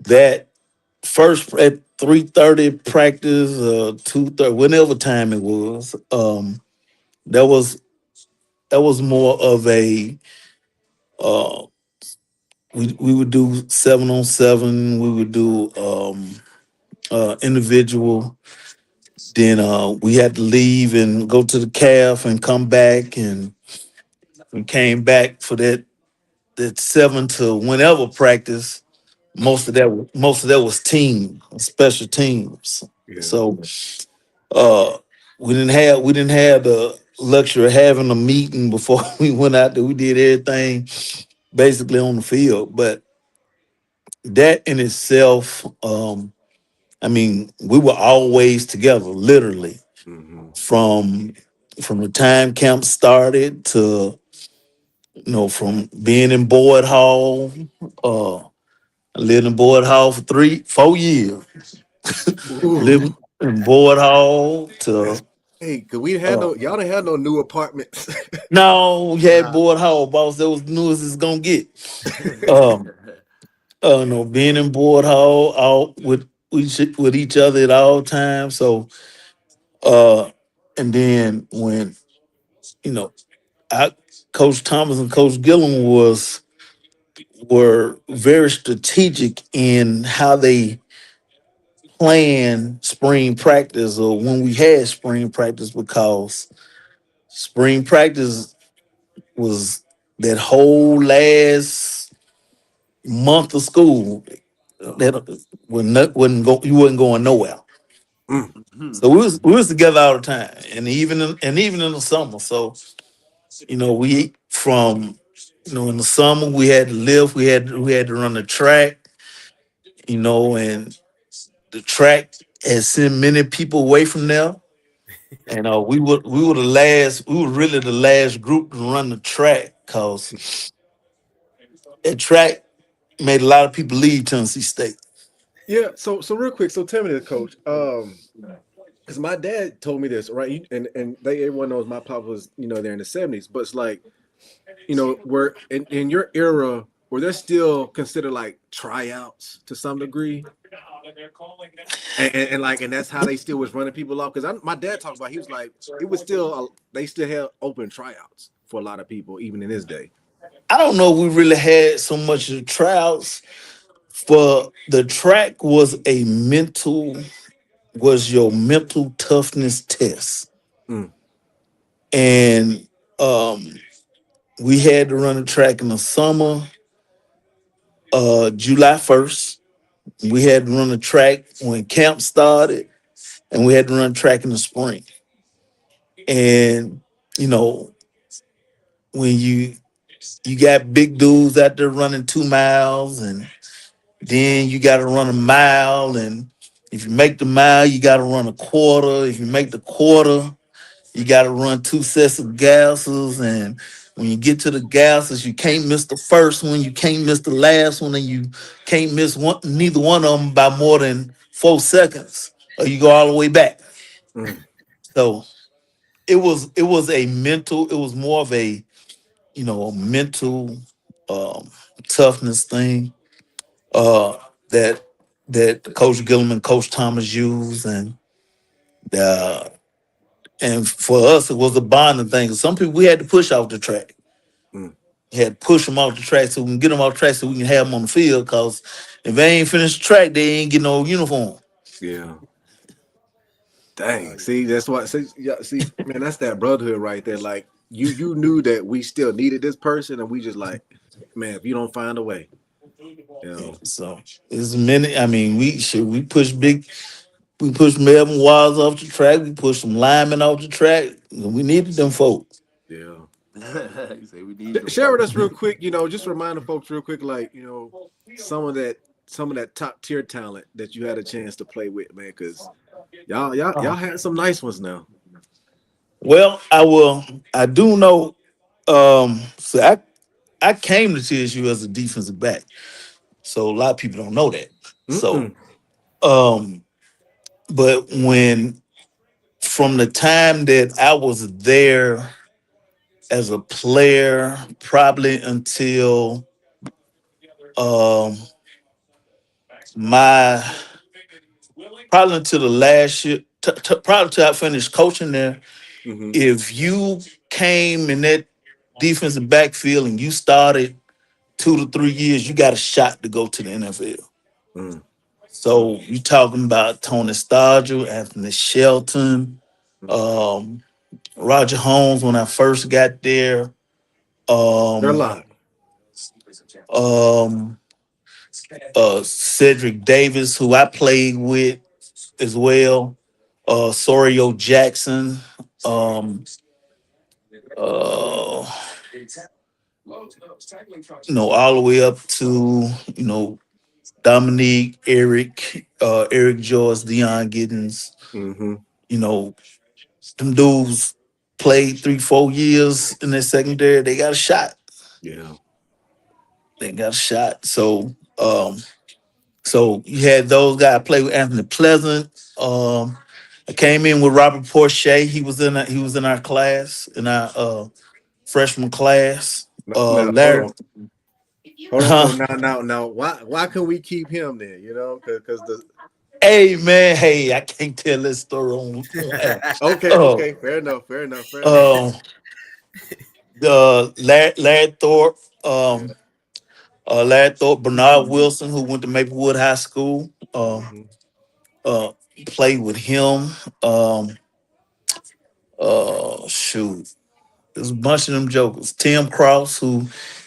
that first at 3:30 practice, 2:30, whenever time it was, that was more of a uh we would do 7-on-7. We would do individual. Then we had to leave and go to the calf and come back, and we came back for that 7 to whenever practice. Most of that was team special teams. yeah. So uh we didn't have the luxury of having a meeting before we went out there. We did everything basically on the field. But that in itself, I mean, we were always together, literally, Mm-hmm. from the time camp started to from being in Boyd Hall. Uh, I lived in Boyd Hall for 3-4 years. Ooh. Living in Boyd Hall to Hey, cause we had uh, no y'all didn't have no new apartments. now we had Nah, Boyd Hall, boss. That was the newest it's gonna get. Um, no, being in Boyd Hall out with each other at all times. So, uh, and then when you know, I, Coach Thomas and Coach Gillum were very strategic in how they plan spring practice or when we had spring practice, because spring practice was that whole last month of school that you wasn't going nowhere. Mm, So we was together all the time, and even in the summer. So we from in the summer we had to live. We had to run the track. And the track has sent many people away from there. And we were really the last group to run the track, because that track made a lot of people leave Tennessee State. yeah. So real quick. So tell me this, Coach. Because my dad told me this, right? And everyone knows my papa was there in the '70s, but it's like where in your era were there still considered like tryouts to some degree? And that's how they still was running people off. Because my dad talked about, he was like, it was still they still had open tryouts for a lot of people even in his day. I don't know if we really had so much of trials for the track was your mental toughness test. Mm, And um we had to run a track in the summer, July 1st. We had to run a track when camp started, and we had to run track in the spring. And you know, when you got big dudes out there running 2 miles, and then you got to run a mile, and if you make the mile, you got to run a quarter. If you make the quarter, you got to run 2 sets of gases, and when you get to the gases, you can't miss the first one, you can't miss the last one, and you can't miss neither one of them by more than 4 seconds, or you go all the way back. mm, So it was more of a a mental um, toughness thing uh, that Coach Gilliam, Coach Thomas used, uh, and for us it was a bonding thing. Some people we had to push off the track. mm. We had to push them off the track so we can get them off the track so we can have them on the field. Cause if they ain't finished the track, they ain't get no uniform. Yeah. Oh Dang. yeah. See, that's why. See, yeah, see, man, that's that brotherhood right there. Like you knew that we still needed this person, and we just like, man, if you don't find a way, you Yeah, know, so it's many. I mean, we pushed Melvin Wise off the track. We pushed some linemen off the track. We needed them folks. yeah. You say we need them Share with folks. us real quick. Just remind the folks real quick, like some of that, some of that top tier talent that you had a chance to play with, man. Because y'all had some nice ones now. Well, I do know. So I came to TSU as a defensive back. So a lot of people don't know that. So, Mm-mm. um, but when from the time that I was there as a player, um my probably until the last year, probably until I finished coaching there. Mm-hmm. If you came in that defensive backfield and you started 2 to 3 years, you got a shot to go to the NFL. Mm, So you talking about Tony Stargell, Anthony Shelton, mm. um, Roger Holmes when I first got there, They're a um, lot. um, Cedric Davis, who I played with as well, Sorio Jackson, um, uh, all the way up to Dominique, Eric Joyce, Deion Giddens. Mm-hmm. You know, them dudes played 3, 4 years in their secondary. They got a shot. Yeah. They got a shot. So you had those guys play with Anthony Pleasant. I came in with Robert Porche. He was in our class, in our freshman class. Now hold Larry, on. Hold on, huh? hold on. Now. Why can we keep him there? Because the Hey man, hey, I can't tell this story on air. okay, Oh, okay, fair enough, fair enough, fair enough. um, the Larry Thorpe, Yeah. Bernard Wilson, who went to Maplewood High School, Mm-hmm. uh, played with him. Um, Shoot, there's a bunch of them jokers. Tim Cross, who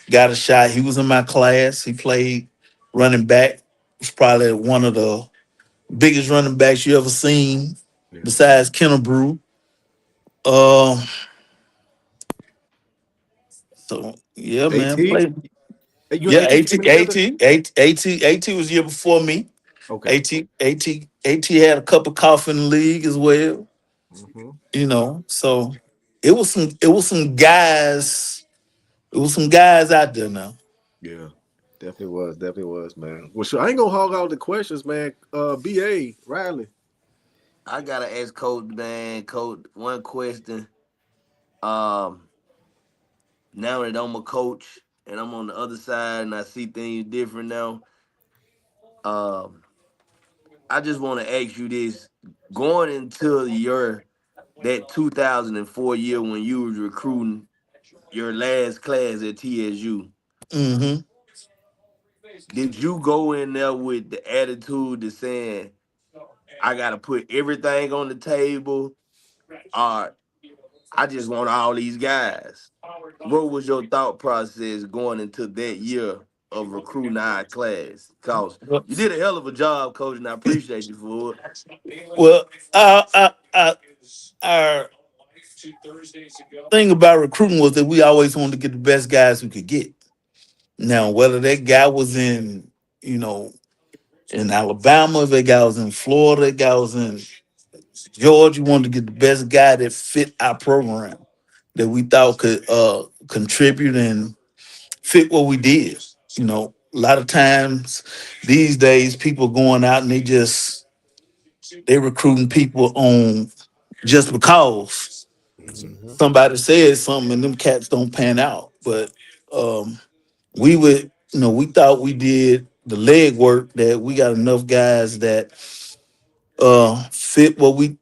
got a shot, he was in my class. He played running back. Was probably one of the biggest running backs you ever seen, Yeah. besides Kennebrew. Um, so yeah, At man, play. Hey, you and Yeah, At came in together. AT was year before me. Okay. AT had a cup of coffee in the league as well. Mm-hmm. So it was some guys. It was some guys out there now. Yeah. Definitely was, man. Well, sure. I ain't gonna hog all the questions, man. BA Riley. I gotta ask Coach, man, Coach, one question. Um, Now that I'm a coach and I'm on the other side and I see things different now, um, I just want to ask you this: going into your that 2004 year when you was recruiting your last class at TSU, Mm-hmm. did you go in there with the attitude of saying, I gotta put everything on the table, or I just want all these guys? What was your thought process going into that year of recruiting our class? Cause Well, you did a hell of a job, coach, and I appreciate you for it. well, our thing about recruiting was that we always wanted to get the best guys we could get. Now, whether that guy was in, you know, in Alabama, if that guy was in Florida, that guy was in Georgia, we wanted to get the best guy that fit our program, that we thought could contribute and fit what we did. You know, a lot of times these days, people going out and they recruiting people on just because Mm-hmm. somebody said something and them cats don't pan out. But we would, we thought we did the leg work, that we got enough guys that fit what we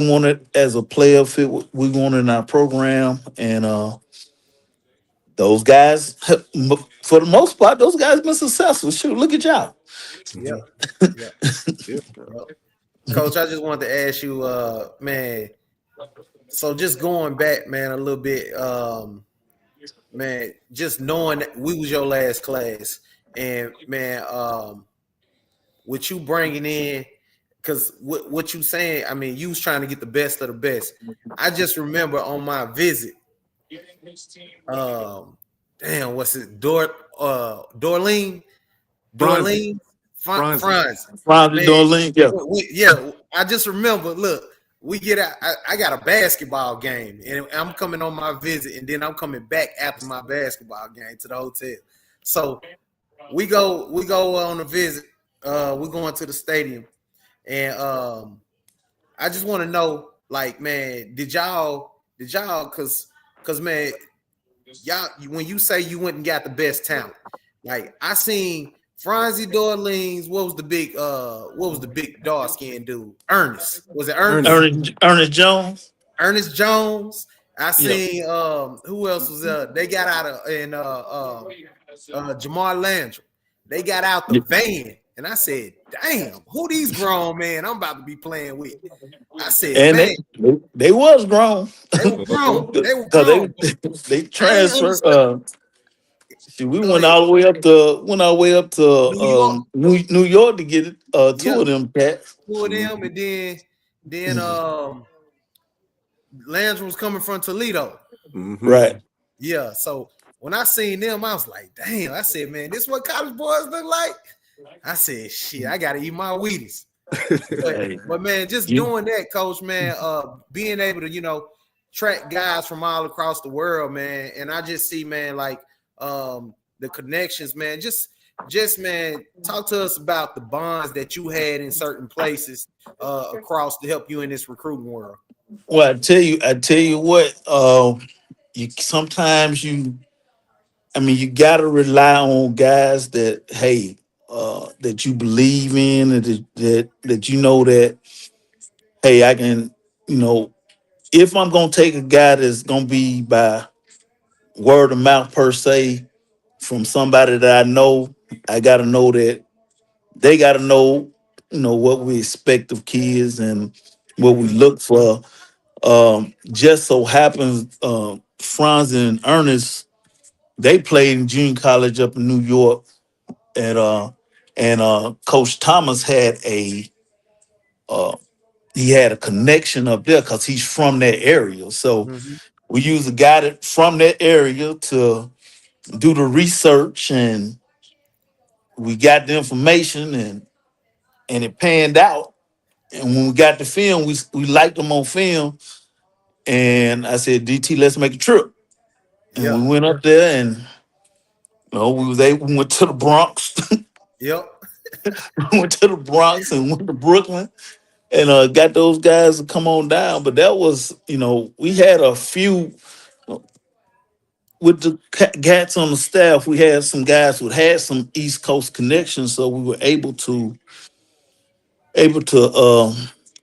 wanted as a player, fit what we wanted in our program, and those guys, for the most part, those guys been successful. Shoot, look at y'all. Yep. Yep. Yeah. Yep. Coach, I just wanted to ask you, man. So just going back, man, a little bit, man, just knowing that we was your last class, and man, with you bringing in, because what you saying, I mean, you was trying to get the best of the best. I just remember on my visit, um, damn, what's it, Dorleen, Franzi. Dorleen, Franzi. Franz, Ron man, Darling, yeah. yeah, I just remember. Look, we get out. I got a basketball game, and I'm coming on my visit, and then I'm coming back after my basketball game to the hotel. So we go on a visit. We're going to the stadium, and I just want to know, like, man, did y'all, cause man, y'all, when you say you went and got the best talent, like I seen Franzi Dorlings, what was the big dark skinned dude? Ernest. Was it Ernest. Ernest? Ernest Jones, Ernest Jones. I yeah. seen who else was they got out of and Jamar Landry. They got out the van. And I said, damn, who these grown men I'm about to be playing with? I said, And man, they was grown they were Uh-huh. grown. They were because grown. they I ain't transferred. understand. See, we Go ahead. went all the way up to New York. New York to get it. Two Yep. of them cats. Two of them, and then Landry was coming from Toledo. Mm-hmm. Right. Yeah. So when I seen them, I was like, damn. I said, man, this what college boys look like. I said, shit, I gotta eat my Wheaties. But Hey, but man, just you, doing that, coach, man, being able to, track guys from all across the world, man. And I just see, man, like the connections, man. Just man, talk to us about the bonds that you had in certain places across to help you in this recruiting world. well, I tell you what. You sometimes I mean, you got to rely on guys that, hey, that you believe in, and that you know that, hey, I can, you know, if I'm gonna take a guy that's gonna be by word of mouth per se from somebody that I know, I got to know that they got to know, what we expect of kids and what we Mm-hmm. look for. Just so happens, Franz and Ernest, they played in junior college up in New York, and Coach Thomas had uh, a connection up there because he's from that area. So Mm-hmm. we use a guy from that area to do the research, and we got the information, and it panned out. And when we got the film, we liked them on film, and I said, DT, let's make a trip. And Yeah. we went up there, and we went to the Bronx, Yep. went to the Bronx, and went to Brooklyn, and got those guys to come on down. But that was, we had a few with the cats on the staff. We had some guys who had some East Coast connections, so we were able to able to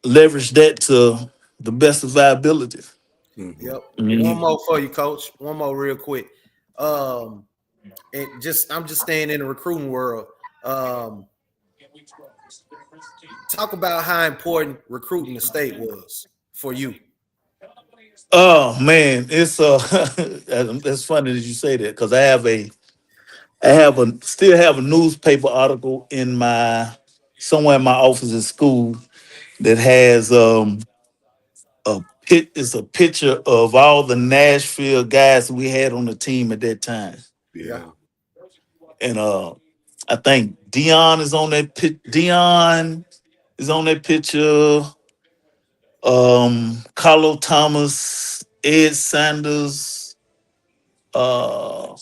leverage that to the best of our ability. Mm-hmm. Yep. I One mean, more for you, coach. One more real quick. Um, and just I'm just staying in the recruiting world. Um, talk about how important recruiting the state was for you. oh man, it's that's funny that you say that because I have a still have a newspaper article in my somewhere in my office at school that has it's a picture of all the Nashville guys we had on the team at that time. Yeah. Yeah. And I think Dion is on that Dion is on that picture. Carlo Thomas, Ed Sanders, uh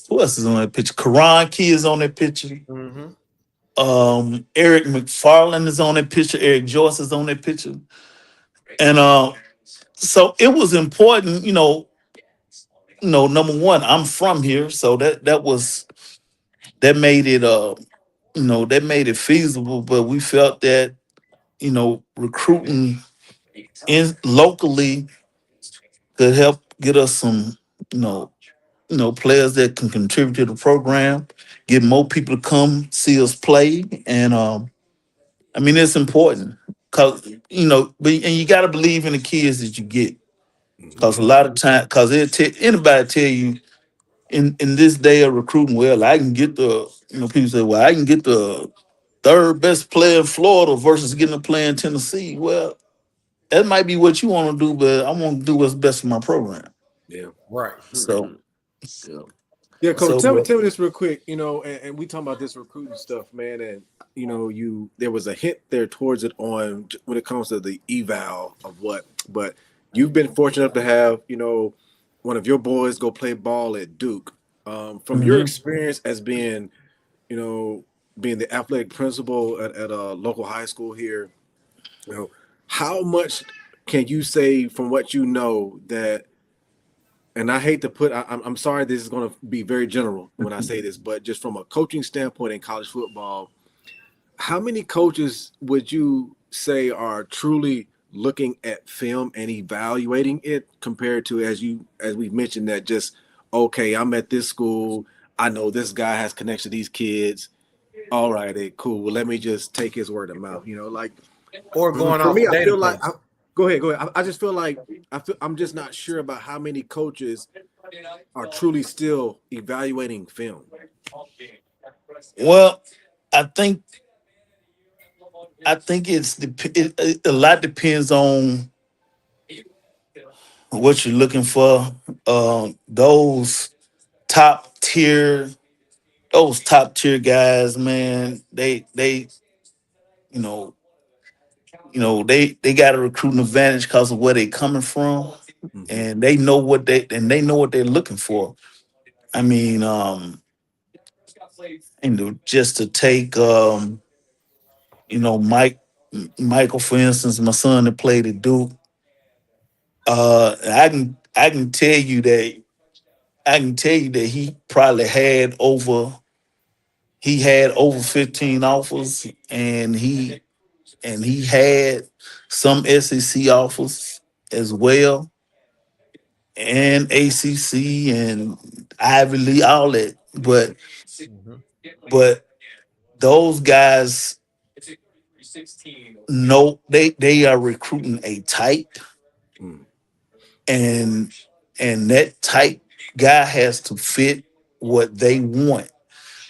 who else is on that picture? Karan Key is on that picture. Mm-hmm. Eric McFarland is on that picture. Eric Joyce is on that picture. And so it was important, number one, I'm from here, so that made it that made it feasible, but we felt that, recruiting in locally could help get us some, you know, players that can contribute to the program, get more people to come see us play. And I mean it's important because but and you gotta believe in the kids that you get. Cause a Mm-hmm. lot of time, cause anybody tell you in this day of recruiting, well, I can get people say, well, I can get the third best player in Florida versus getting a player in Tennessee. Well, that might be what you want to do, but I want to do what's best for my program. Yeah. Right. So, Yeah. Yeah, coach. so Tell me this real quick. And we talking about this recruiting stuff, man. And you there was a hint there towards it on when it comes to the eval of what. But you've been fortunate enough to have one of your boys go play ball at Duke. From your mhm. experience as you know being the athletic principal at a local high school here, how much can you say from what you know that, and I hate to put, I'm sorry, this is going to be very general when I say this, but just from a coaching standpoint in college football, how many coaches would you say are truly looking at film and evaluating it compared to, as we've mentioned, that just, okay, I'm at this school, I know this guy has connection to these kids, all right, cool, well, let me just take his word of mouth, like Or going for off me, a I feel like database. go ahead, go ahead. I just feel like I'm just not sure about how many coaches are truly still evaluating film. Well, I think a lot depends on what you're looking for. Those top tier, those top tier guys, man, they you know they got a recruiting advantage because of where they coming from, Mm-hmm. and they know what they're looking for. I mean, just to take Mike Michael, for instance, my son that played at Duke. I can tell you that he probably had over 15 offers, and he had some SEC offers as well, and ACC and Ivy League, all that. Mhm. But those guys know they are recruiting a type, Mm. and that type guy has to fit what they want.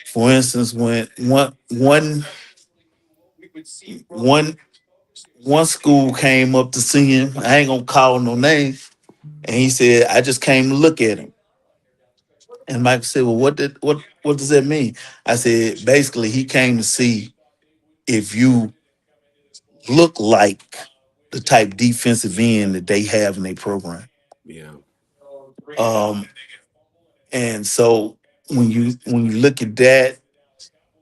For instance, when one one school came up to see him, I ain't gonna call no name, and he said, "I just came to look at him." And Michael said, "Well, what does that mean?" I said, "Basically, he came to see if you look like the type defensive end that they have in their program." Yeah. Um, and so when you look at that,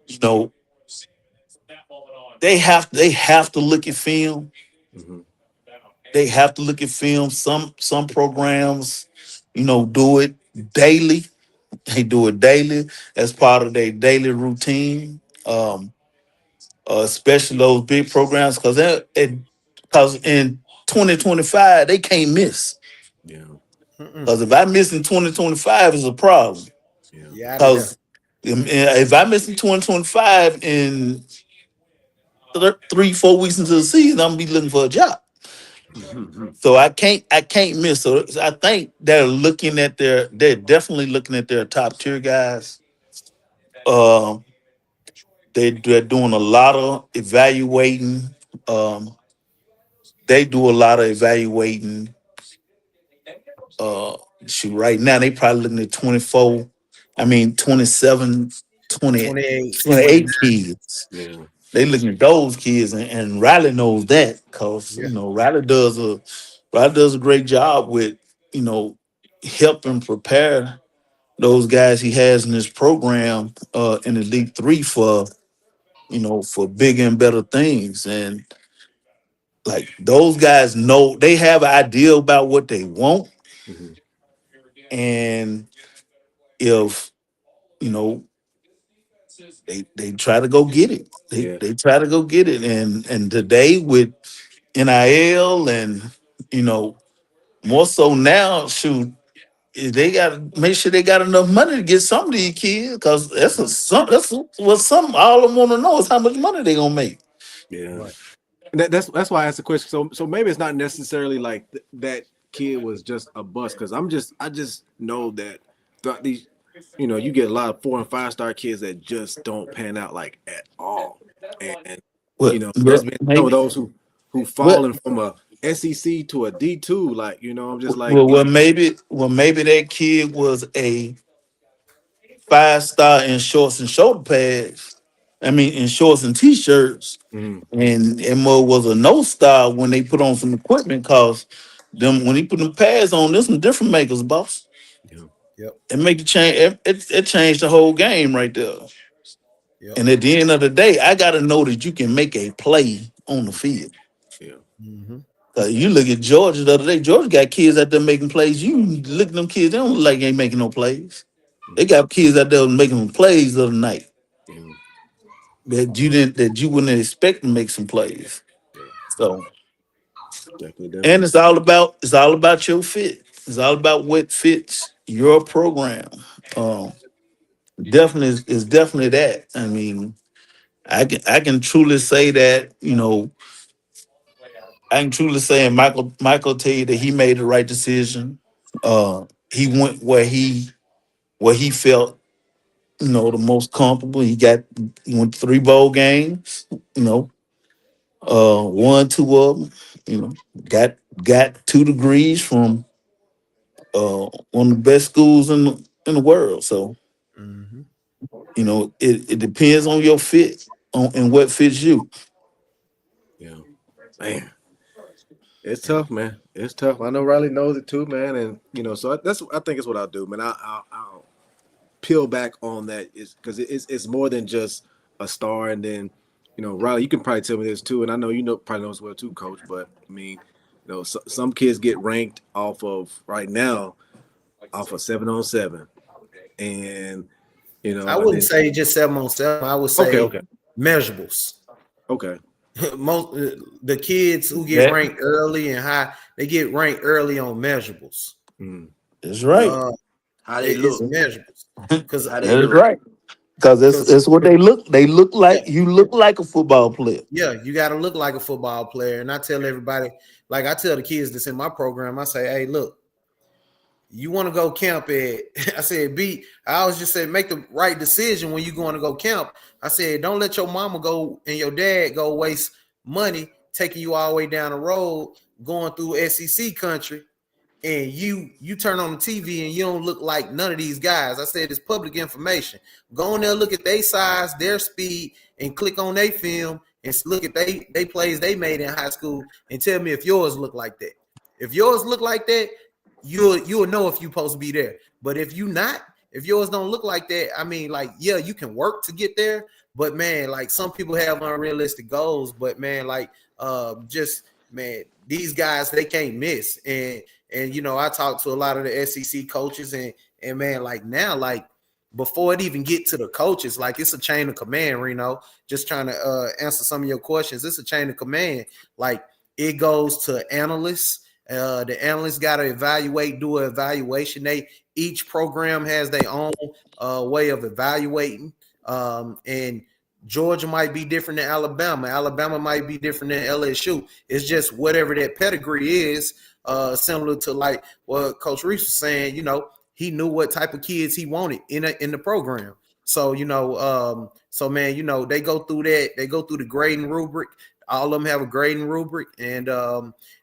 you know, they have to look at film. Mm-hmm. They have to look at film. Some programs, do it daily. They do it daily as part of their daily routine. especially those big programs, because in 2025 they can't miss. Yeah. Mm-mm. Because if I miss in 2025, it's a problem. Yeah. You out of there. Because if I miss in 2025 in 3, 4 weeks into the season, I'm gonna be looking for a job. So I can't miss. So I think they're definitely looking at their top tier guys. Um, they're doing a lot of evaluating. Um, they do a lot of evaluating. Uh, Shoot, right now they probably looking at 24. I mean 27, 20, 28, 28 29. kids. Yeah. They looking at those kids, and Riley knows that because Yeah. Riley does a great job with you know helping prepare those guys he has in his program in the League Three for for bigger and better things. And like those guys know they have an idea about what they want, Mhm. and if you know they try to go get it. Yeah. They try to go get it, and today with NIL and you know more so now, shoot, they got to make sure they got enough money to get some of these kids because that's what some all of them want to know is how much money they gonna make. Yeah. Right. And that's why I asked the question. So maybe it's not necessarily like that kid was just a bust because I just know that throughout these, you get a lot of 4 and 5 star kids that just don't pan out like at all, and Well, there's but been some of maybe, those who but fallen from a SEC to a D2, like I'm just like maybe that kid was a 5 star in shorts and shoulder pads. I mean, in shorts and t-shirts, mhm, and Mo was a no star when they put on some equipment. Cause them when he put them pads on, there's some different makers, boss. yeah, Yep. It make the change. It changed the whole game right there. Yep. And at the end of the day, I got to know that you can make a play on the field. yeah, Mm-hmm. You look at Georgia the other day. Georgia got kids out there making plays. You look at them kids; they don't look like they ain't making no plays. They mhm, got kids out there making plays the other night yeah, that you wouldn't expect to make some plays. yeah, So, definitely, and definitely, it's all about your fit. It's all about what fits your program. Um, Definitely is definitely that. I mean, I can truly say that I can truly say, and Michael tell you that he made the right decision. He went where he felt the most comfortable. He went 3 bowl games. Won 2 of them. Got 2 degrees from one of the best schools in the world. So Mm-hmm. it depends on your fit on and what fits you. yeah. Man, it's Yeah. tough, man. It's tough. I know Riley knows it too, man, and so I think it's what I'll do, man. I'll peel back on that is because it's more than just a star, and then Riley, you can probably tell me this too, and I know probably know as well too, Coach. But I mean, some kids get ranked off of right now off of 7-on-7, and I and wouldn't then say just 7-on-7. I would okay, say okay, measurables. okay, Most the kids who get That ranked early and high, they get ranked early on measurables. mm, is right. Uh, How they it's look? measurables because How they That is look? right. Because because it's what they look. They look yeah, like you look like a football player. yeah, you got to look like a football player. And I tell everybody, like I tell the kids that's in my program, I say, hey, look, you want to go camp at, I said, I always just say, make the right decision when you're going to go camp. I said, don't let your mama go and your dad go waste money taking you all the way down the road going through SEC country and you turn on the TV and you don't look like none of these guys. I said it's public information. Go on there, look at their size, their speed, and click on their film and look at they plays they made in high school and tell me if yours look like that. If yours look like that, you'll know if you're supposed to be there. But if you not, if yours don't look like that, I mean, like, yeah, you can work to get there, but man, like some people have unrealistic goals, but man, like just man, these guys they can't miss. And I talked to a lot of the SEC coaches and man, like now, like before it even get to the coaches, like it's a chain of command, Reno. Just trying to answer some of your questions. It's a chain of command. Like it goes to analysts. The analysts got to evaluate, do an evaluation. Each program has their own way of evaluating. And Georgia might be different than Alabama. Alabama might be different than LSU. It's just whatever that pedigree is, similar to like what Coach Reese was saying. He knew what type of kids he wanted in the program. So so man, they go through that. They go through the grading rubric. All of them have a grading rubric, and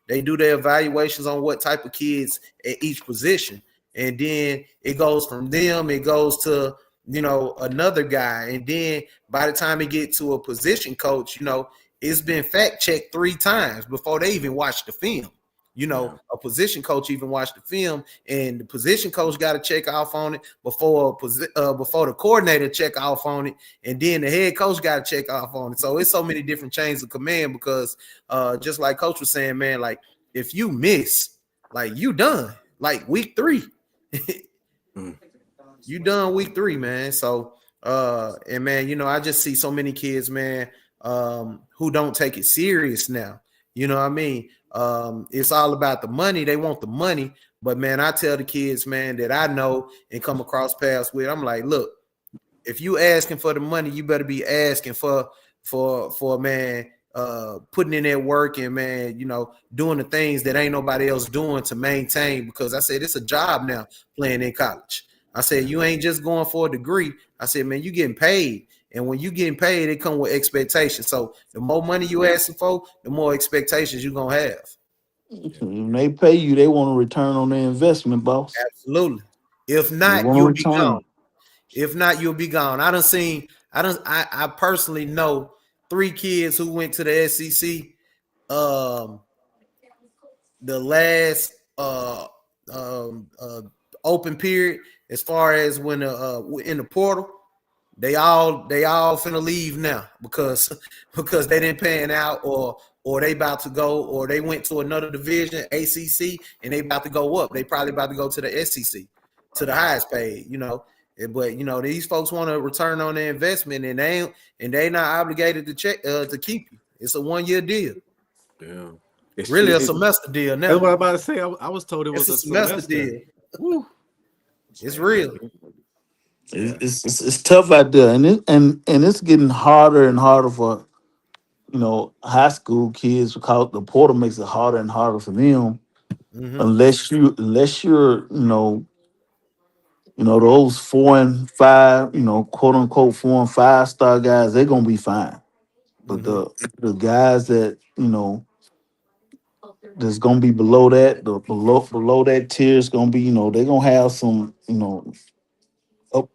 they do their evaluations on what type of kids at each position. And then it goes from them. It goes to another guy, and then by the time it get to a position coach, it's been fact checked 3 times before they even watch the film. A position coach even watched the film, and the position coach got to check off on it before the coordinator check off on it, and then the head coach got to check off on it. So it's so many different chains of command because just like Coach was saying, man, like if you miss, like you done, like week 3, you done week 3, man. So and man, I just see so many kids, man, who don't take it serious now. You know what I mean? It's all about the money. They want the money. But man, I tell the kids, man, that I know and come across paths with, I'm like, look, if you asking for the money, you better be asking for man, putting in that work and man, doing the things that ain't nobody else doing to maintain. Because I said it's a job now playing in college. I said you ain't just going for a degree. I said, man, you getting paid. And when you getting paid, it come with expectations. So the more money you asking for, the more expectations you're gonna have. When they pay you, they want a return on their investment, boss. Absolutely. If They not, want a you'll be gone. return. If not, you'll be gone. I personally know 3 kids who went to the SEC the last open period, as far as when in the portal. They all finna leave now because they didn't pan out or they about to go or they went to another division, ACC, and they about to go up. They probably about to go to the SEC, to the highest paid. But these folks want to return on their investment, and they not obligated to keep you. It's a 1-year deal. Yeah, Really a semester deal now. That's what I'm about to say. I was told it was It's a a semester deal. Woo. It's real. Yeah. It's tough out there, and it's getting harder and harder for high school kids because the portal makes it harder and harder for them Mm-hmm. unless you're those 4 and 5 quote unquote 4 and 5 star guys, they're gonna be fine. But Mm-hmm. the guys that that's gonna be below that, the below that tier is gonna be, they're gonna have some,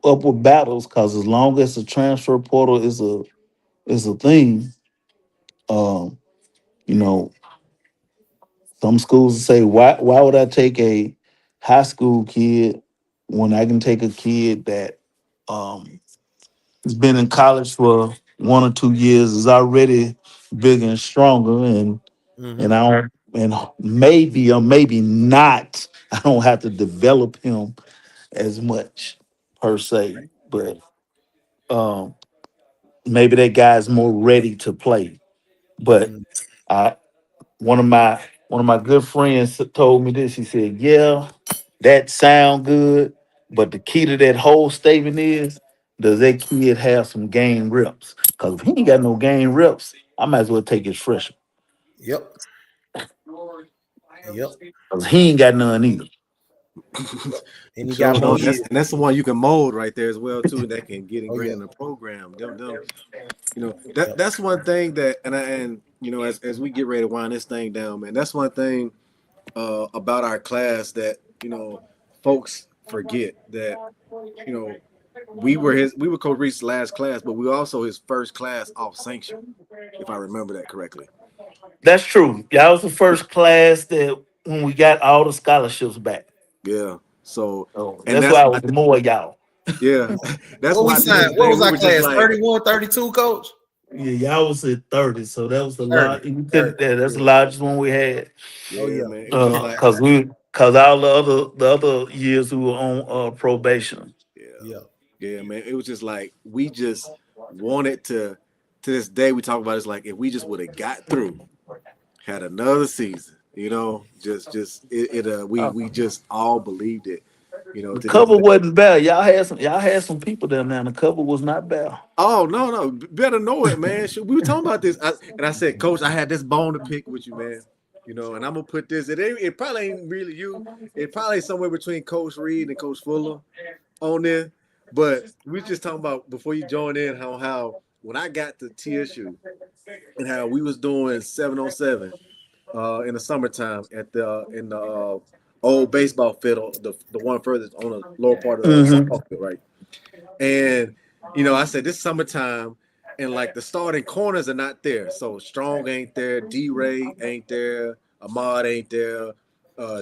upward battles because as long as the transfer portal is a thing, um, you know, some schools say, why would I take a high school kid when I can take a kid that has been in college for 1 or 2 years, is already bigger and stronger, and Mm-hmm. I don't, and maybe or maybe not, I don't have to develop him as much per se, but um, maybe that guy's more ready to play. But Mm-hmm. I one of my good friends told me this. He said, "Yeah, that sound good, but the key to that whole statement is, does that kid have some game reps? Because if he ain't got no game reps, I might as well take his freshman. Yep. Yep. Because he ain't got none either." And he got So no, more that's years. and that's the one you can mold right there as well too. That can get Oh yeah. ingrained in the program. Them, Yep. that's one thing that and as we get ready to wind this thing down, man. That's one thing about our class that folks forget that you know we were Coach Reese's last class, but we were also his first class off sanction, if I remember that correctly. That's true. Y'all was the first class that when we got all the scholarships back. Yeah. So So and that's why that's I why was more y'all. yeah, that's What we why to this signed? What day was we our were just class? like 31, 32, coach? Yeah, y'all was at 30, so that was the 30. lot. You 30. couldn't. That's the Yeah. largest one we had. Oh yeah, yeah. man. It was just like Cause all the other years we were on probation. yeah. Yeah. Yeah, man. It was just like we just wanted to this day we talk about it's like if we just would have got through, had another season, just we just all believed it, The to this cover day. wasn't bad. Y'all had some people there now. The cover was not bad. Oh no, no, better know it, man. Shoot, we were talking about this, and I said, Coach, I had this bone to pick with you, man. And I'm gonna put this. It probably ain't really you. It probably somewhere between Coach Reed and Coach Fuller on there. But we was just talking about before you joined in how when I got to TSU and how we was doing 7-on-7 in the summertime at the in the old baseball field, the one furthest on the lower part of the Mm-hmm. softball field, right? And I said this summertime, and like the starting corners are not there. So Strong ain't there, D Ray ain't there, Ahmad ain't there,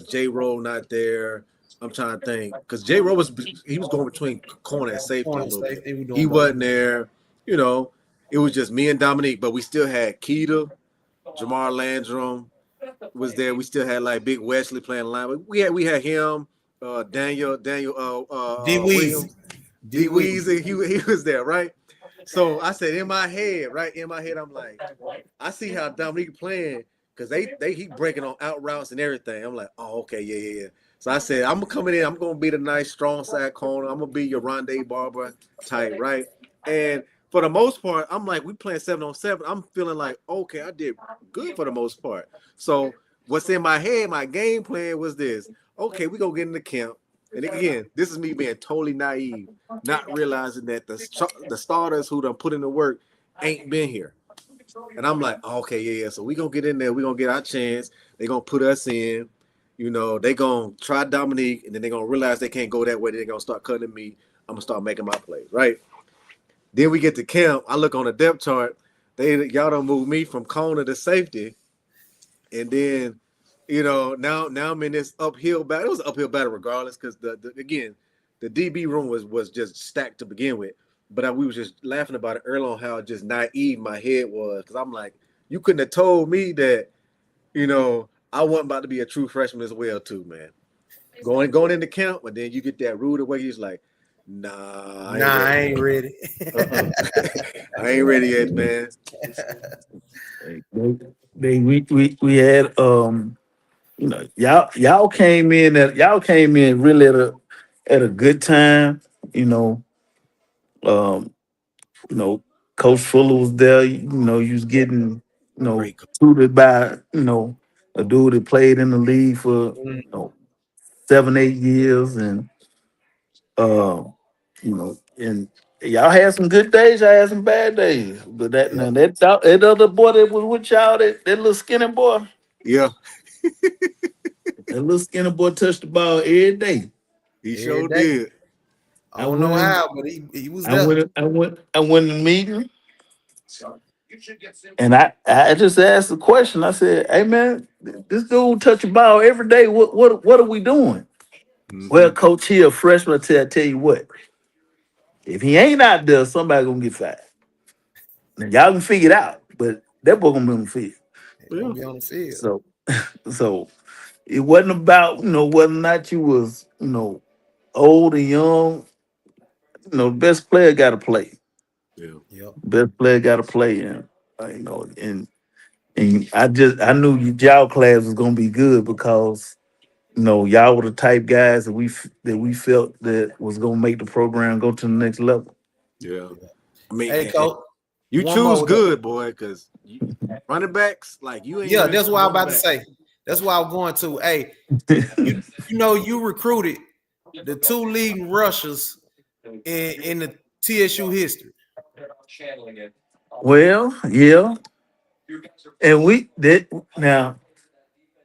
J Rowe not there. I'm trying to think because J Rowe he was going between corner and safety a Corner little bit. safety, we He doing both. wasn't there. You know, it was just me and Dominique, but we still had Keita, Jamar Landrum was there. We still had like Big Wesley playing line. But we had him, Daniel D Weezy. Williams. D D Weezy. Weezy, he was there, right? So I said in my head, right in my head, I'm like, I see how Dominique playing because they he breaking on out routes and everything. I'm like, oh okay, yeah, yeah, yeah. So I said I'm coming in. I'm gonna be the nice strong side corner. I'm gonna be your Rondé Barber type, right? And for the most part, I'm like, we playing 7-on-7. I'm feeling like, okay, I did good for the most part. So what's in my head, my game plan was this. Okay, we gonna get in the camp. And again, this is me being totally naive, not realizing that the starters who done put in the work ain't been here. And I'm like, oh, okay, yeah, yeah. So we gonna get in there. We gonna get our chance. They gonna put us in. They gonna try Dominique, and then they gonna realize they can't go that way. They gonna start cutting me. I'm gonna start making my plays, right? Then we get to camp. I look on the depth chart. Y'all don't move me from corner to safety, and then now I'm in this uphill battle. It was an uphill battle regardless because again the DB room was just stacked to begin with. But we was just laughing about it early on how just naive my head was because I'm like, you couldn't have told me that I wasn't about to be a true freshman as well too, man. Going into camp, but then you get that rude away. He's like, nah, I Nah, ain't I ready ain't yet. ready. I ain't ready yet, man. We had y'all came in really at a good time. You know, um, you know, Coach Fuller was there. You was getting Great. tutored by a dude that played in the league for Mm, 7, 8 years, and and y'all had some good days. Y'all had some bad days, but that yep. now that other boy that was with y'all, that little skinny boy, Yeah, that little skinny boy touched the ball every day. he Every sure day. did. I I don't know went in, how, but he was there. I went in the meeting, and I just asked the question. I said, "Hey man, this dude touch the ball every day. What are we doing?" Hmm. Well, Coach, he a freshman. Tell you what, if he ain't out there, somebody gonna get fired. Now, y'all can figure it out, but that boy gonna be on the field. He gonna Yeah, be on the field. So, so it wasn't about whether or not you was old or young. The best player got to play. yeah, Yep. Best player got to play, and and I knew y'all class was gonna be good because y'all were the type guys that we felt that was gonna make the program go to the next level. yeah. Yep. I mean, Hey, and coach. you One choose more. good, boy, because running backs like you ain't Yeah, really that's no what I'm running about to back. say. That's why I'm going to. Hey, you recruited the two leading rushers in the TSU history. Well, yeah, and we did now.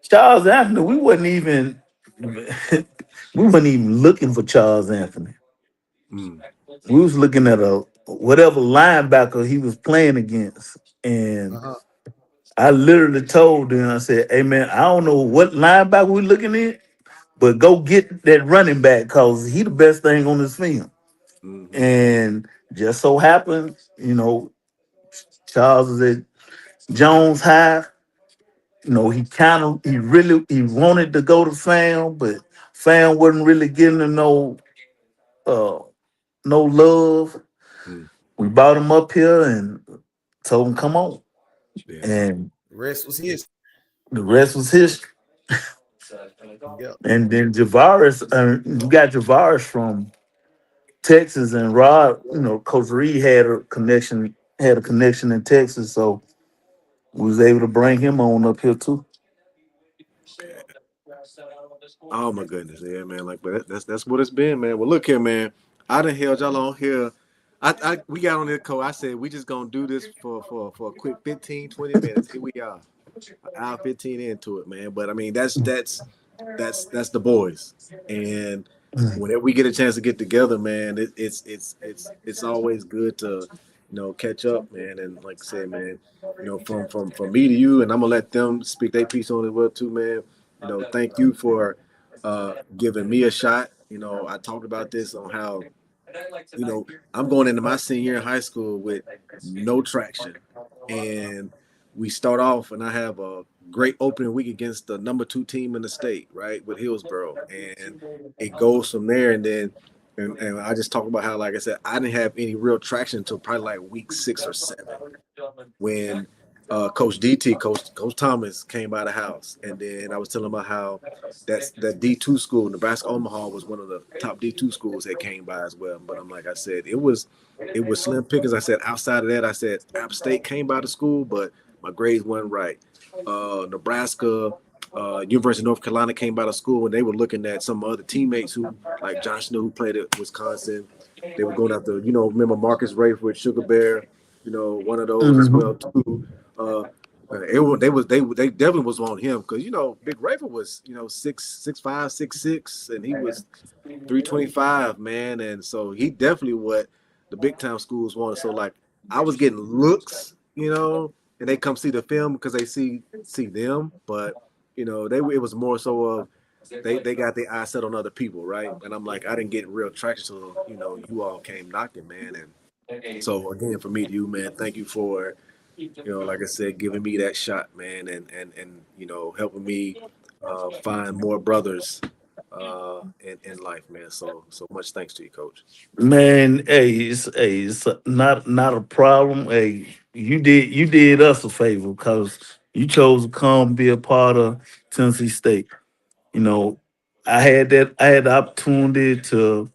Charles Anthony, we wasn't even looking for Charles Anthony. Mm, We was looking at a whatever linebacker he was playing against, and Uh-huh. I literally told him, I said, "Hey man, I don't know what linebacker we looking at, but go get that running back because he the best thing on this film." hmm. And just so happened, Charles is at Jones High. He wanted to go to Fam, but Fam wasn't really getting to know uh no love. Mm, We brought him up here and told him come on, yeah. and Rest was his. the rest was history. Yep. And then Javaris, you got Javaris from Texas, and Rod, Coach Reed had a connection in Texas, so we was able to bring him on up here too. Oh my goodness, yeah, man. Like, but that's what it's been, man. Well, look here, man. I done held y'all on here. I we got on this code. I said we just gonna do this for a quick 15, 20 minutes. Here we are, an hour 15 into it, man. But I mean, that's the boys, and whenever we get a chance to get together, man, it's always good to catch up, man. And like I said, man, from me to you, and I'm gonna let them speak their piece on it well too, man. Thank you for giving me a shot. I talked about this on how you know, I'm going into my senior year in high school with no traction. And we start off, and I have a great opening week against the number 2 team in the state, right, with Hillsboro. And it goes from there. And then, and I just talk about how, like I said, I didn't have any real traction until probably like week 6 or 7 when Coach Thomas came by the house, and then I was telling him about how that D2 school, Nebraska Omaha, was one of the top D2 schools that came by as well. But I'm like I said, it was slim pickings. I said outside of that, I said App State came by the school, but my grades weren't right. Nebraska, University of North Carolina came by the school, and they were looking at some other teammates who, like Josh Snow, who played at Wisconsin. They were going after, remember Marcus Rafe with Sugar Bear, one of those as well Mhm. too. They definitely was on him because Big Raver was 6'5", 6'6", and he was 325, man, and so he definitely what the big time schools wanted. So like I was getting looks, and they come see the film because they see them, but they it was more so of they got their eyes set on other people, right? And I'm like I didn't get real traction, so you all came knocking, man, and so again for me to you, man, thank you for like I said, giving me that shot, man, and helping me find more brothers in life, man. So much thanks to you, Coach. Man, it's not a problem. Hey, you did us a favor because you chose to come be a part of Tennessee State. You know, I had the opportunity to,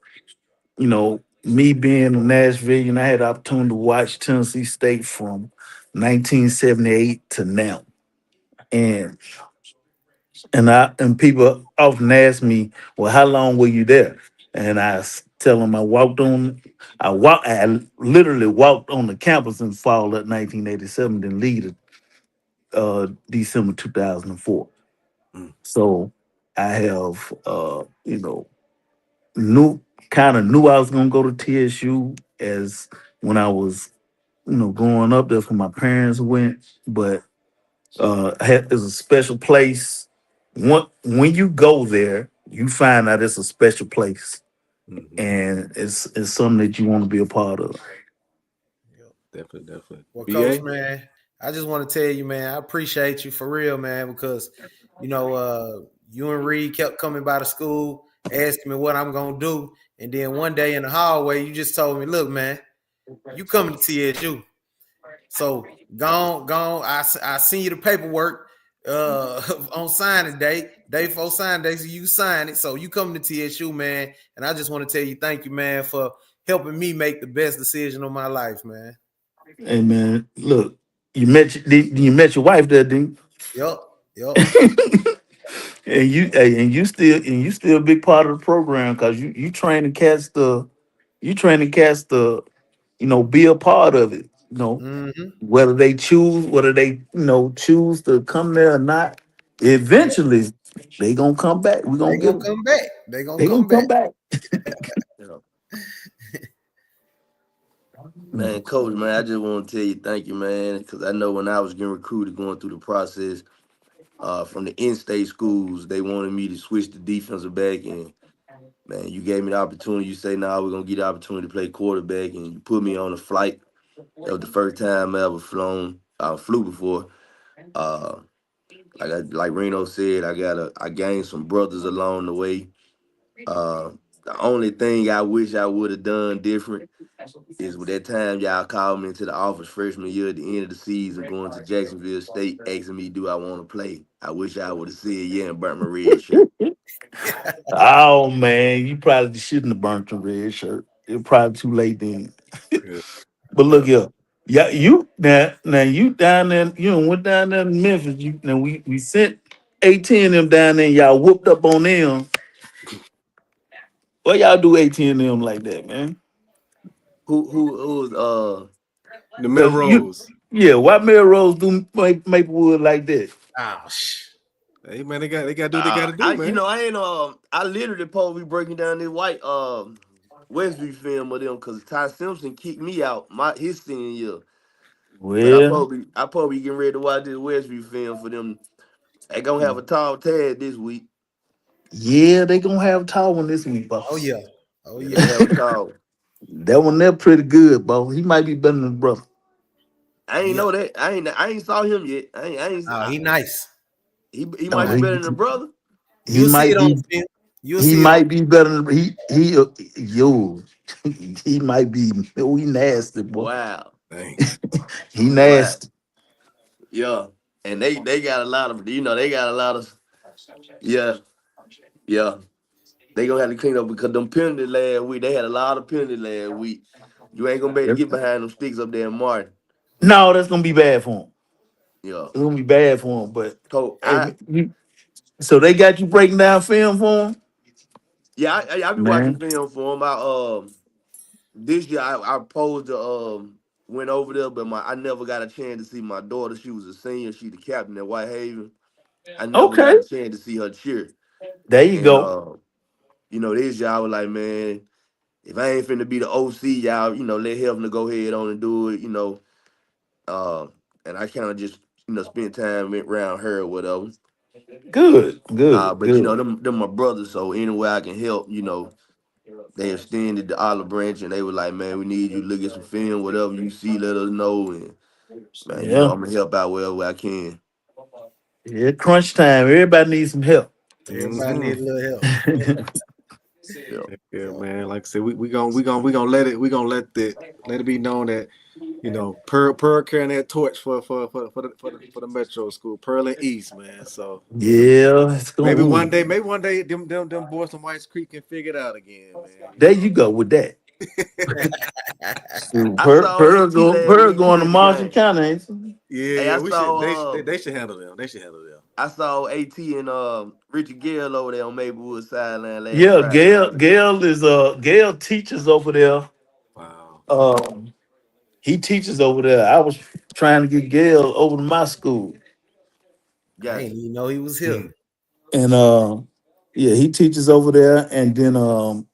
me being in Nashville, and I had the opportunity to watch Tennessee State from 1978 to now. And and people often ask me, well, how long were you there? And tell them I literally walked on the campus in fall of 1987, then leave December 2004. Mm, So I have, knew knew I was gonna go to TSU as when I was, growing up. That's when my parents went, but it's a special place. When you go there, you find out it's a special place, mm-hmm. and it's something that you want to be a part of. Yep. Definitely. Well, Coach, BA. man, I just want to tell you, man, I appreciate you for real, man, because you and Reed kept coming by the school asking me what I'm gonna do, and then one day in the hallway, you just told me, "Look, man, you coming to TSU." So gone. I send you the paperwork on signing day before signing day, so you sign it. So you come to TSU, man, and I just want to tell you, thank you, man, for helping me make the best decision of my life, man. Hey man, look, you met your wife there, didn't Yep, yep. you? And you still a big part of the program because you training cats to be a part of it. Mm-hmm. Whether they choose to come there or not, Yep. eventually they gonna come back. We They gonna get gonna them. come back. They gonna They gonna come come back. back. Yeah. Man, Mm. coach, man, I just want to tell you thank you, man, because I know when I was getting recruited, going through the process from the in-state schools, they wanted me to switch to defensive back, and man, you gave me the opportunity. You say, "Nah, we're gonna get the opportunity to play quarterback," and you put me on a flight. That was the first time I ever flew before. Uh, like Reno said, I gained some brothers along the way. Uh, The only thing I wish I would have done different is with that time y'all called me into the office freshman year at the end of the season, going to Jacksonville State, asking me, do I want to play? I wish I would have said yeah and burnt my red shirt. Oh man, you probably shouldn't have burnt your red shirt. It's probably too late then. Yeah. But look Yeah. here, yeah, you now you down there, you know, went down there in Memphis. You now we sent 18 them down there. And y'all whooped up on them. Why y'all do 18 them like that, man? Who was The Cause you, Melrose. yeah, why Melrose do Maplewood like that? Oh, Hey man, they got to do what they got to do, I you man. know I ain't I literally probably breaking down this white Westview film of them because Ty Simpson kicked me out his senior year. But Well, I probably getting ready to watch this Westview film for them. They gonna have a tall Tad this week. yeah, they gonna have a tall one this week, oh boss. yeah, oh Yeah, they yeah. gonna have a tall. That one there pretty good, boss. He might be better than his brother. I ain't Yep. know that. I ain't saw him yet. Oh, he nice. He might Oh, be better than the brother. he You'll see might it on be the film. You'll he see it on. might be better than yo he might be he nasty boy. Wow. Dang. He Wow. nasty. Yeah. And they got a lot of they got a lot of yeah, yeah. They gonna have to clean up because them penalties last week, they had a lot of penalties last week. You ain't gonna be able to get behind them sticks up there in Martin. No, that's gonna be bad for him. Yeah. It's gonna be bad for him. But So hey, so they got you breaking down film for him, I be watching man. film for them. This year I posed to went over there, but I never got a chance to see my daughter. She was a senior. She the captain at Whitehaven. I never Okay, got a chance to see her cheer. there you And go. this year I was like, man, if I ain't finna be the OC, y'all, let Hefner go ahead on and do it, Uh, and I kind of just, spent time around her or whatever. Good, good, But good. them my brothers, so any way I can help, they extended the olive branch and they were like, man, we need you to look at some film, whatever you see, let us know. And man, Yeah, I'm gonna help out wherever I can. yeah. Crunch time. Everybody needs some help. Everybody Mm-hmm. need a little help. Yeah. Yeah, man. Like I said, we gonna let it be known that Pearl carrying that torch for the Metro School, Pearl and East, man. So Yeah, it's gonna. Ooh. maybe one day, them boys from Whites Creek can figure it out again, man. There you go with that. Shoot, I saw AT last Pearl week too going to at the Marshall game. County, ain't she? Yeah, Hey, yeah, we should. They should handle them. They should handle them. I saw AT and Richard Gale over there on Maplewood sideline last Yeah, Friday. Gail teaches over there. Wow. Um, he teaches over there. I was trying to get Gail over to my school, I Gotcha. didn't even know he was here. Mm. and yeah, he teaches over there. And then um,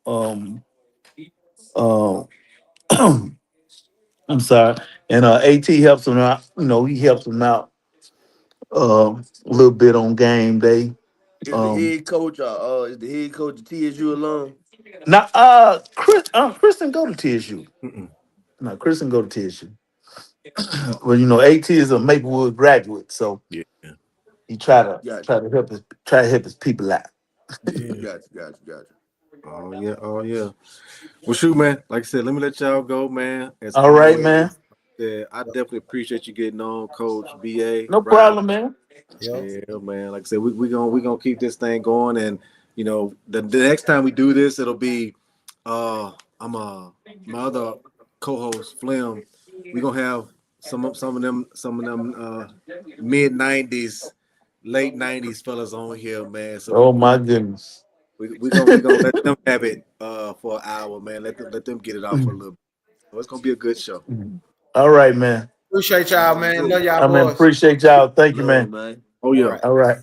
I'm sorry, and At helps him out. You know, he helps him out a little bit on game day. Is the Um, head coach is the head coach a TSU alum? now Kristen go to TSU. Mm-mm. No, Kristen go to TSU. Well, At is a Maplewood graduate, so Yeah. he Gotcha. try to help his people out. Yeah. Gotcha. Oh yeah. Oh yeah. Well, shoot, man. Like I said, let me let y'all go, man. As All right, man. always, I definitely appreciate you getting on, Coach BA No Riley. problem, man. Yep. Yeah, man. Like I said, we gonna keep this thing going, and the next time we do this, it'll be I'm my other co-host Flim. We gonna have some of them mid 90s, late 90s fellas on here, man. So we Oh we my goodness. we gonna let them have it for an hour, man. Let them get it off for a little bit. So it's gonna be a good show. All right, man. Appreciate It's y'all, gonna be man. great. Love y'all I mean, boys. appreciate y'all. Thank you, Love you, man. man. Oh All yeah. right. All right.